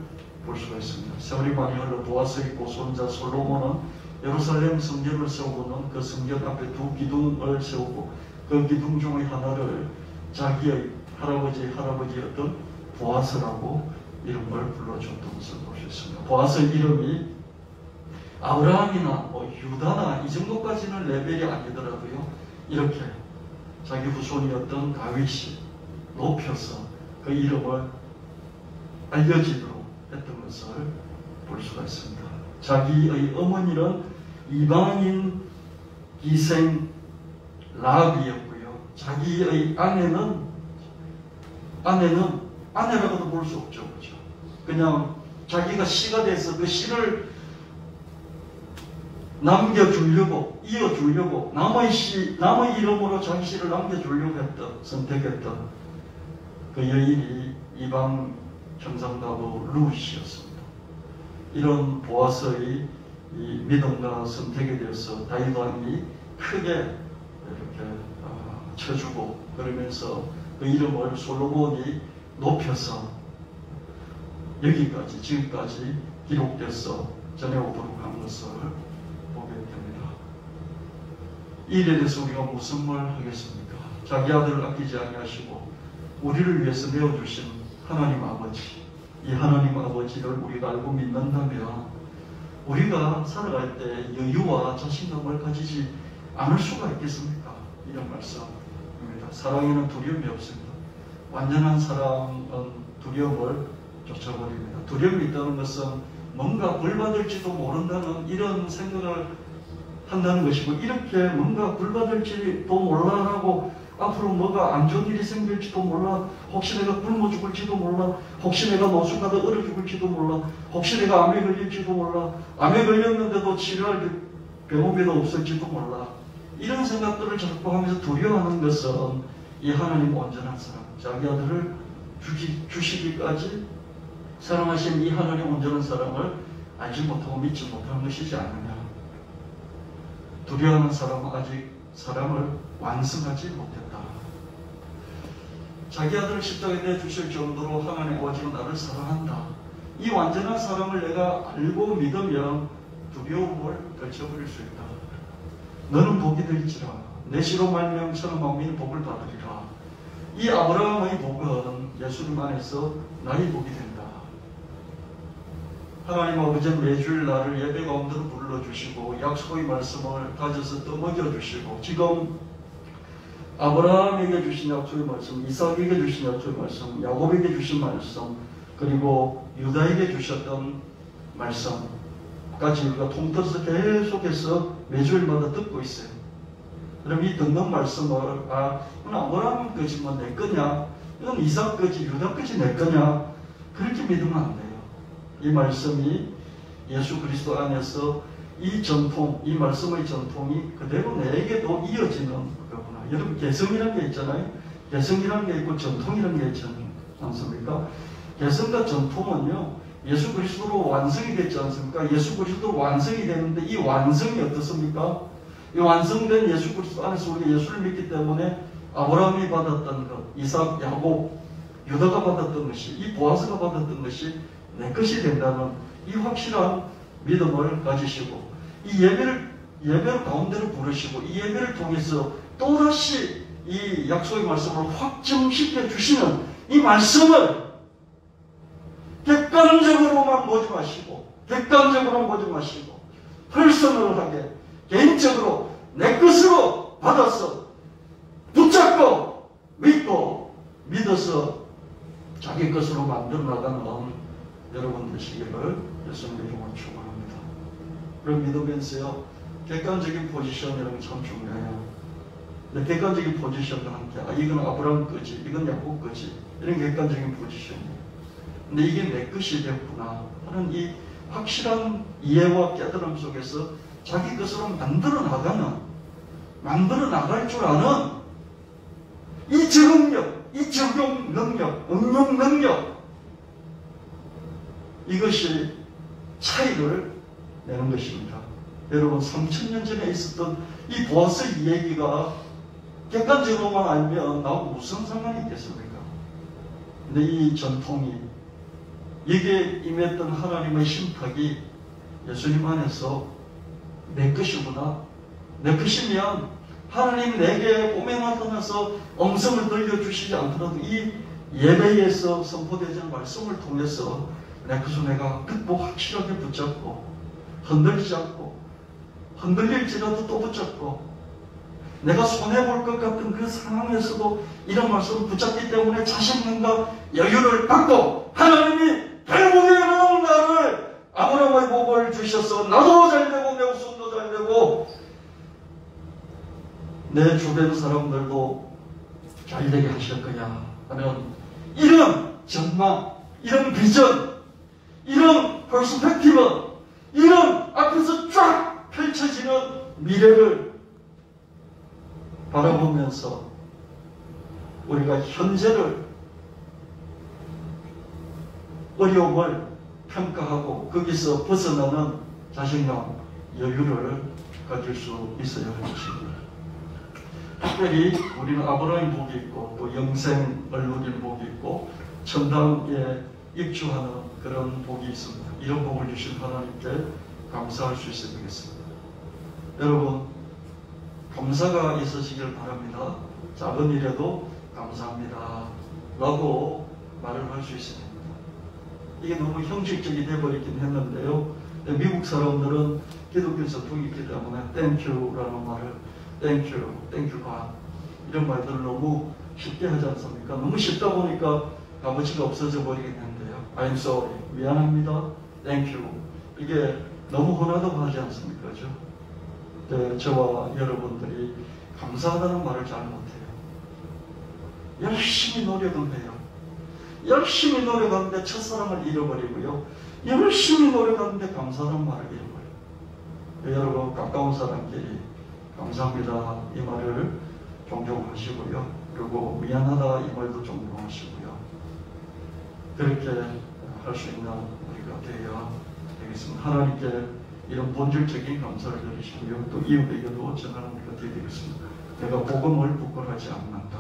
A: 볼 수가 있습니다. 세월이 많이 흘러 보아스의 고손자 솔로몬은 예루살렘 성전을 세우고는 그 성전 앞에 2 기둥을 세우고 그 기둥 중의 하나를 자기의 할아버지였던 보아스라고 이름을 불러줬던 것을 볼 수 있습니다. 보아스의 이름이 아브라함이나 유다나 이 정도까지는 레벨이 아니더라도요. 이렇게 자기 후손이었던 다윗이 높여서 그 이름을 알려지도록 했던 것을 볼 수가 있습니다. 자기의 어머니는 이방인 기생 라합이었고요. 자기의 아내라고도 볼 수 없죠. 그렇죠? 그냥 자기가 씨가 돼서 그 씨를 남겨주려고, 이어주려고, 남의 이름으로 자기 씨를 남겨주려고 선택했던 그 여인이 이방 경상나무 루시였습니다. 이런 보아스의 이 믿음과 선택에 대해서 다윗 왕이 크게 이렇게 쳐주고, 그러면서 그 이름을 솔로몬이 높여서 여기까지, 지금까지 기록돼서 전해오도록 한 것을 보게 됩니다. 이 일에 대해서 우리가 무슨 말 하겠습니까? 자기 아들을 아끼지 아니하시고 우리를 위해서 내어주신 하나님 아버지, 이 하나님 아버지를 우리가 알고 믿는다면 우리가 살아갈 때 여유와 자신감을 가지지 않을 수가 있겠습니까? 이런 말씀입니다. 사랑에는 두려움이 없습니다. 완전한 사랑은 두려움을 쫓아버립니다. 두려움이 있다는 것은 뭔가 벌받을지도 모른다는 이런 생각을 한다는 것이고, 이렇게 뭔가 벌받을지도 몰라라고 앞으로 뭐가 안 좋은 일이 생길지도 몰라, 혹시 내가 굶어 죽을지도 몰라, 혹시 내가 노숙하다 얼어 죽을지도 몰라, 혹시 내가 암에 걸릴지도 몰라, 암에 걸렸는데도 치료할 병원비도 없을지도 몰라, 이런 생각들을 자꾸 하면서 두려워하는 것은 이 하나님 온전한 사랑, 자기 아들을 주시기까지 사랑하신 이 하나님 온전한 사랑을 알지 못하고 믿지 못하는 것이지 않느냐. 두려워하는 사람은 아직 사랑을 완성하지 못했다. 자기 아들을 십자가에 내주실 정도로 하나님 아버지는 나를 사랑한다. 이 완전한 사랑을 내가 알고 믿으면 두려움을 떨쳐버릴 수 있다. 너는 복이 될지라 내 시로 말미암아 천한 만민이 복을 받으리라. 이 아브라함의 복은 예수님 안에서 나의 복이 된다. 하나님 아버지는 매주일 나를 예배 가운데로 불러주시고 약속의 말씀을 가져서 떠먹여주시고, 지금 아브라함에게 주신 약속의 말씀, 이삭에게 주신 약속의 말씀, 야곱에게 주신 말씀, 그리고 유다에게 주셨던 말씀까지 우리가 통틀어서 계속해서 매주일마다 듣고 있어요. 그럼 이 듣는 말씀을 이건 아브라함 거지만 내 거냐, 이건 이삭 거지, 유다 거지 내 거냐, 그렇게 믿으면 안 돼요. 이 말씀이 예수 그리스도 안에서 이 전통, 이 말씀의 전통이 그대로 내게도 이어지는 거구나. 여러분, 개성이라는 게 있잖아요. 개성이라는 게 있고 전통이라는 게 있지 않습니까? 개성과 전통은요, 예수 그리스도로 완성이 됐지 않습니까? 예수 그리스도로 완성이 되는데 이 완성이 어떻습니까? 이 완성된 예수 그리스도 안에서 우리가 예수를 믿기 때문에 아브라함이 받았던 것, 이삭, 야곱, 유다가 받았던 것이, 이 보아스가 받았던 것이 내 것이 된다는 이 확실한 믿음을 가지시고, 이 예배를 가운데로 부르시고, 이 예배를 통해서 또다시 이 약속의 말씀을 확증시켜 주시는 이 말씀을 객관적으로만 보지 마시고 퍼스널하게 개인적으로 내 것으로 받아서 붙잡고 믿고 믿어서 자기 것으로 만들어 나가는 여러분 되시기를 예수님의 이름으로 축원합니다. 그럼 믿으면서요, 객관적인 포지션이라는 게 참 중요해요. 근데 객관적인 포지션과 함께 이건 아브라함 거지, 이건 야곱 거지, 이런 객관적인 포지션이에요. 근데 이게 내 것이 됐구나 하는 이 확실한 이해와 깨달음 속에서 자기 것으로 만들어 나갈 줄 아는 이 적응력, 이 적용 능력, 응용 능력, 이것이 차이를 내는 것입니다. 여러분, 3000년 전에 있었던 이 보아스 이야기가 객관적으로만 알면 나하고 무슨 상관이 있겠습니까? 근데 이 전통이, 여기에 임했던 하나님의 신탁이 예수님 안에서 내 것이구나, 내 것이면 하나님 내게 꼬맹을 떠나서 음성을 들려주시지 않더라도 이 예배에서 선포되는 말씀을 통해서 내 것을 내가 극복 확실하게 붙잡고 흔들리지 않고, 흔들릴지라도 또 붙잡고, 내가 손해볼 것 같은 그 상황에서도 이런 말씀을 붙잡기 때문에 자신감과 여유를 갖고, 하나님이 결국에는 나를 아브라함의 복을 주셔서 나도 잘되고 내 후손도 잘되고 내 주변 사람들도 잘되게 하실 거야 하는 이런 전망, 이런 비전, 이런 퍼스펙티브, 이런 앞에서 쫙 펼쳐지는 미래를 바라보면서 우리가 현재를 어려움을 평가하고 거기서 벗어나는 자신감, 여유를 가질 수 있어야 할 것입니다. 특별히 우리는 아브라함의 복이 있고 또 영생을 누리는 복이 있고 천당에 입주하는 그런 복이 있습니다. 이런 복을 주신 하나님께 감사할 수 있어야 되겠습니다. 여러분, 감사가 있으시길 바랍니다. 작은 일에도 감사합니다 라고 말을 할 수 있습니다. 이게 너무 형식적이 되어버리긴 했는데요. 미국 사람들은 기독교 전통이 있기 때문에 땡큐라는 말을 땡큐, 땡큐가 이런 말들을 너무 쉽게 하지 않습니까? 너무 쉽다 보니까 값어치가 없어져 버리긴 했는데요. I'm sorry, 미안합니다, 땡큐. 이게 너무 흔하다고 하지 않습니까? 그죠? 네, 저와 여러분들이 감사하다는 말을 잘 못해요. 열심히 노력은 해요. 열심히 노력하는데 첫사랑을 잃어버리고요. 열심히 노력하는데 감사하는 말을 잃어버려요. 여러분, 가까운 사람끼리 감사합니다 이 말을 존경하시고요. 그리고 미안하다 이 말도 존경하시고요. 그렇게 할 수 있는 우리가 되어야 되겠습니다. 하나님께 이런 본질적인 감사를 드리시고요. 또 이웃에게도 전하는 우리가 되어야 되겠습니다. 내가 복음을 부끄러워하지 않는다.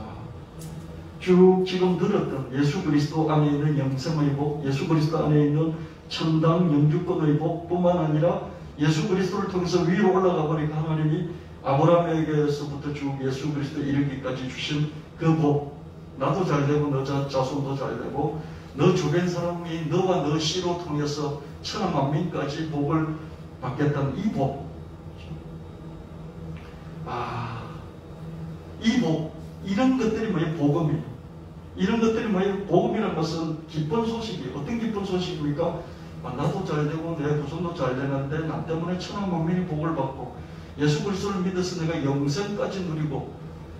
A: 쭉 지금 들었던 예수 그리스도 안에 있는 영생의 복, 예수 그리스도 안에 있는 천당 영주권의 복뿐만 아니라 예수 그리스도를 통해서 위로 올라가 보니까 하나님이 아브라함에게서부터 쭉 예수 그리스도 이르기까지 주신 그 복, 나도 잘 되고 너 자손도 잘 되고 너 주변 사람이 너와 너 씨로 통해서 천하 만민까지 복을 받겠다는 이 복. 이 복, 이런 것들이 뭐예요? 복음이에요. 이런 것들이 뭐예요? 복음이라는 것은 기쁜 소식이에요. 어떤 기쁜 소식입니까? 나도 잘 되고 내 후손도 잘 되는데 나 때문에 천하 만민이 복을 받고 예수 그리스도를 믿어서 내가 영생까지 누리고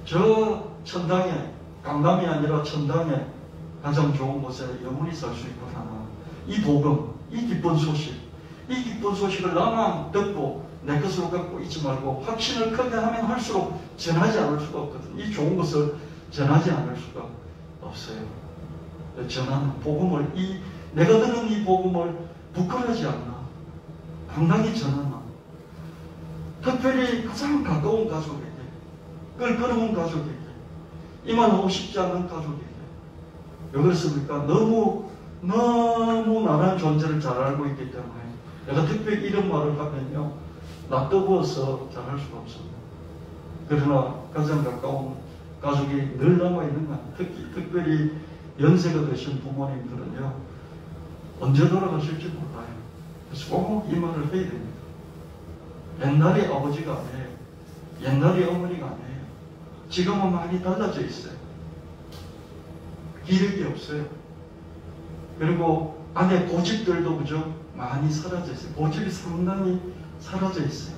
A: 저 천당에, 강남이 아니라 천당에 가장 좋은 곳에 영원히 살 수 있고 하나. 이 복음, 이 기쁜 소식, 이 기쁜 소식을 나만 듣고 내 것으로 갖고 있지 말고 확신을 크게 하면 할수록 전하지 않을 수가 없거든요. 이 좋은 것을 전하지 않을 수가 없어요. 전하는 복음을, 내가 듣는 이 복음을 부끄러워하지 않나, 당당히 전하나, 특별히 가장 가까운 가족에게, 껄끄러운 가족에게, 이만하고 싶지 않은 가족에게. 왜 그렇습니까? 너무 나란 존재를 잘 알고 있기 때문에 내가 특별히 이런 말을 하면요, 낯뜨거워서 잘 할 수가 없습니다. 그러나 가장 가까운 가족이 늘 남아있는 것, 특별히 연세가 되신 부모님들은요, 언제 돌아가실지 몰라요. 그래서 꼭 이 말을 해야 됩니다. 옛날의 아버지가 아니에요. 옛날의 어머니가 아니에요. 지금은 많이 달라져 있어요. 기력이 없어요. 그리고 안에 고집들도 그죠? 많이 사라져 있어요. 고집이 상당히 사라져 있어요.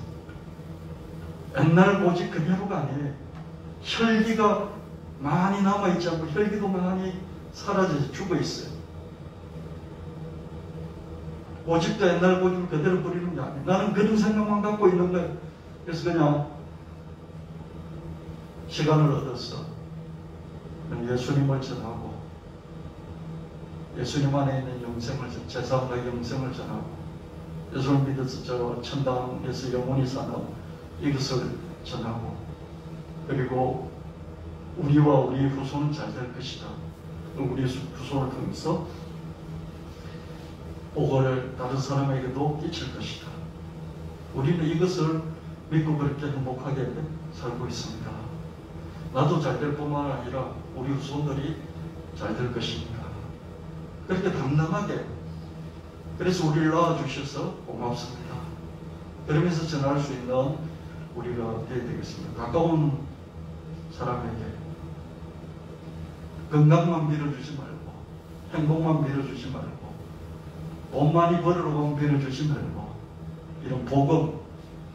A: 옛날 고집 그대로가 아니에요. 혈기가 많이 남아있지 않고 혈기도 많이 사라져 죽어 있어요. 고집도 옛날 고집을 그대로 부리는 게 아니에요. 나는 그런 생각만 갖고 있는 거예요. 그래서 그냥 시간을 얻어서 예수님을 전하고 예수님 안에 있는 영생을, 제사함과 영생을 전하고 예수를 믿어서 저 천당에서 영원히 사는 이것을 전하고, 그리고 우리와 우리 후손은 잘 될 것이다. 우리 후손을 통해서 복을 다른 사람에게도 끼칠 것이다. 우리는 이것을 믿고 그렇게 행복하게 살고 있습니다. 나도 잘 될 뿐만 아니라 우리 후손들이 잘 될 것입니다. 그렇게 당당하게, 그래서 우리를 낳아주셔서 고맙습니다. 그러면서 전할 수 있는 우리가 되어야 되겠습니다. 가까운 사람에게 건강만 빌어주지 말고, 행복만 빌어주지 말고, 돈 많이 벌으려고 빌어주지 말고, 이런 복음,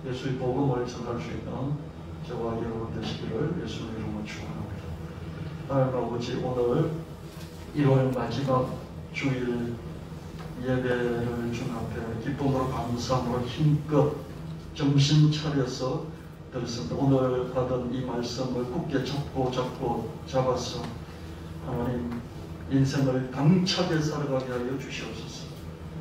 A: 예수의 복음을 전할 수 있는 저와 여러분 되시기를 예수의 이름으로 축원합니다. 하나님 아버지, 오늘 1월 마지막 주일 예배를 주 앞에 기쁨으로 감사함으로 힘껏 정신 차려서 들었습니다. 오늘 받은 이 말씀을 굳게 잡고 잡아서 하나님 인생을 당차게 살아가게 하여 주시옵소서.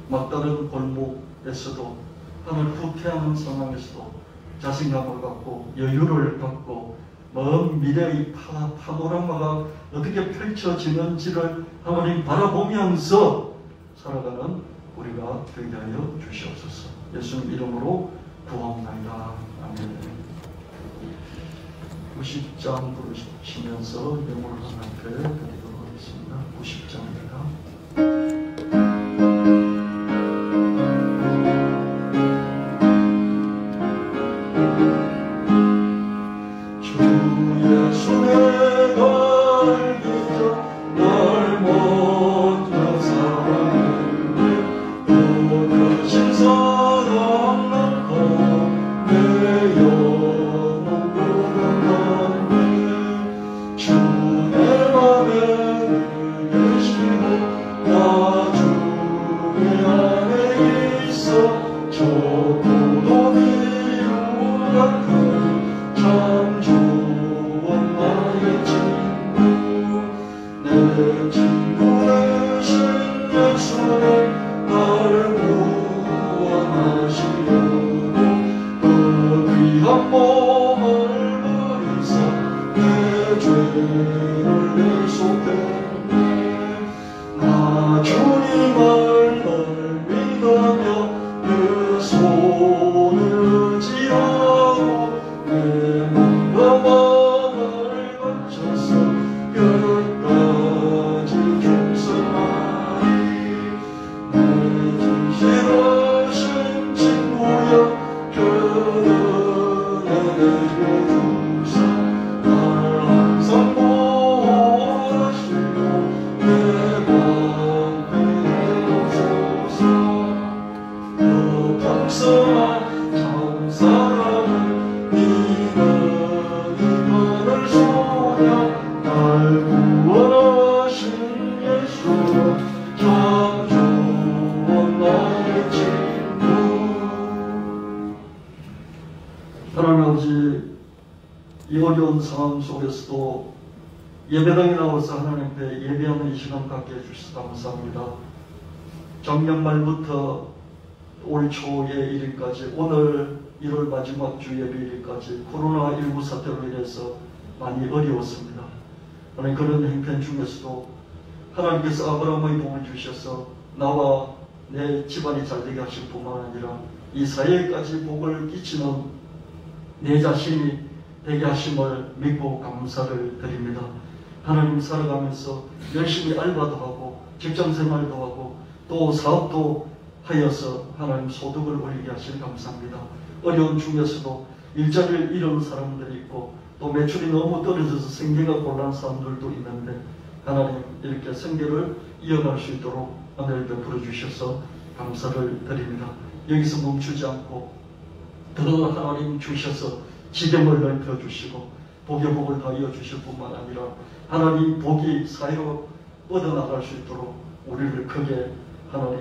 A: 막다른 골목에서도 하늘 후퇴하는 상황에서도 자신감을 갖고 여유를 갖고 먼 미래의 파노라마가 어떻게 펼쳐지는지를 하나님 바라보면서 살아가는 우리가 되게 하여 주시옵소서. 예수님 이름으로 구하옵나이다. 아멘. 90장 부르시면서 영혼을 하나님께 드리도록 하겠습니다. 90장입니다. 하나님 아버지, 이 어려운 상황 속에서도 예배당에 나와서 하나님 앞에 예배하는 이 시간 갖게 해주셔서 감사합니다. 작년 말부터 올 초의 일일까지, 오늘 1월 마지막 주 예배일까지 코로나19 사태로 인해서 많이 어려웠습니다. 하나님, 그런 형편 중에서도 하나님께서 아브라함의 복을 주셔서 나와 내 집안이 잘되게 하실 뿐만 아니라 이 사회까지 복을 끼치는 내 자신이 되게 하심을 믿고 감사를 드립니다. 하나님, 살아가면서 열심히 알바도 하고 직장생활도 하고 또 사업도 하여서 하나님 소득을 올리게 하시니 감사합니다. 어려운 중에서도 일자리를 잃은 사람들이 있고 또 매출이 너무 떨어져서 생계가 곤란한 사람들도 있는데 하나님, 이렇게 생계를 이어갈 수 있도록 은혜를 베풀어 주셔서 감사를 드립니다. 여기서 멈추지 않고 더 하나님 주셔서 지경을 넓혀 주시고 복의 복을 더하여 주실 뿐만 아니라 하나님 복이 사이로 뻗어나갈 수 있도록 우리를 크게 하나님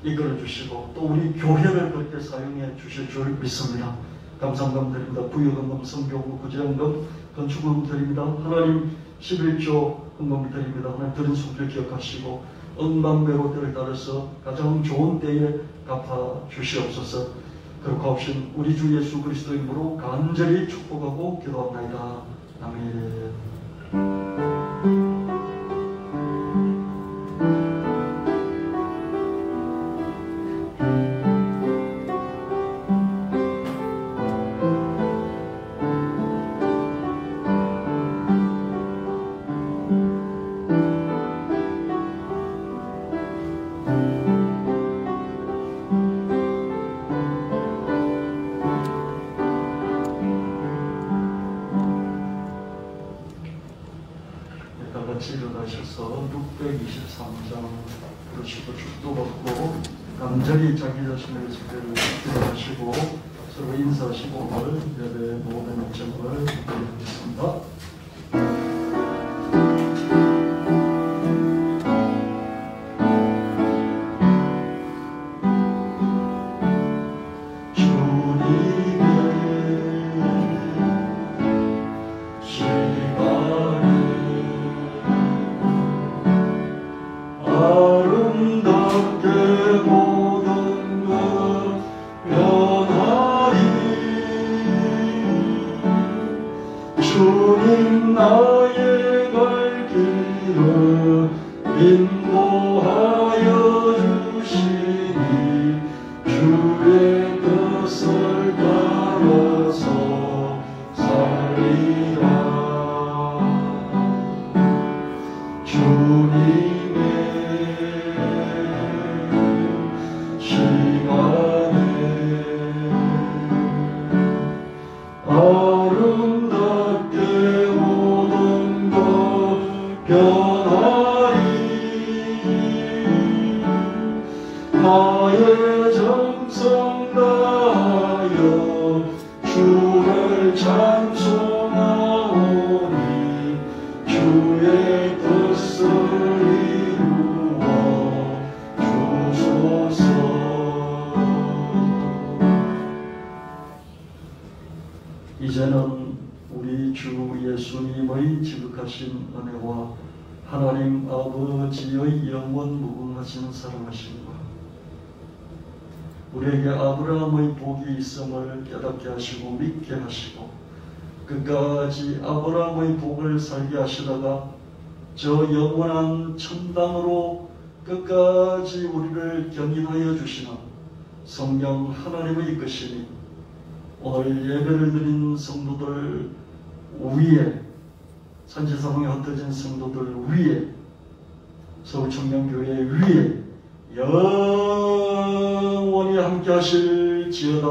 A: 이끌어 주시고 또 우리 교회를 그렇게 사용해 주실 줄 믿습니다. 감사함 드립니다. 부여금금, 성교구, 구제연금, 건축금 드립니다. 하나님 11조 헌금 드립니다. 하나님 드린 수를 기억하시고 억만배로 때를 따라서 가장 좋은 때에 갚아 주시옵소서. 그렇고 없인 우리 주 예수 그리스도 이름으로 간절히 축복하고 기도합나이다. 아멘. 일어나셔서 623장 부르시고 축도받고 간절히 자기 자신의 집회를 기도하시고 서로 인사하시고 오늘 예배 모든 일정을 드리겠습니다. 인도하여 주시니 주의 뜻을 따라서 살리라. 주님의 시간에 아름답게 모든 것 변하리. 나의 정성 다하여 주를 찬송하오니 주의 뜻을 이루어 주소서. 이제는 우리 주 예수님의 지극하신 은혜와 하나님 아버지의 영원 무궁하신 사랑하심과 우리에게 아브라함의 복이 있음을 깨닫게 하시고 믿게 하시고 끝까지 아브라함의 복을 살게 하시다가 저 영원한 천당으로 끝까지 우리를 견인하여 주시는 성령 하나님의 이끄심이 오늘 예배를 드린 성도들 위에, 산지사방에 흩어진 성도들 위에, 서울청년교회 위에 영원히 함께 하실지어다.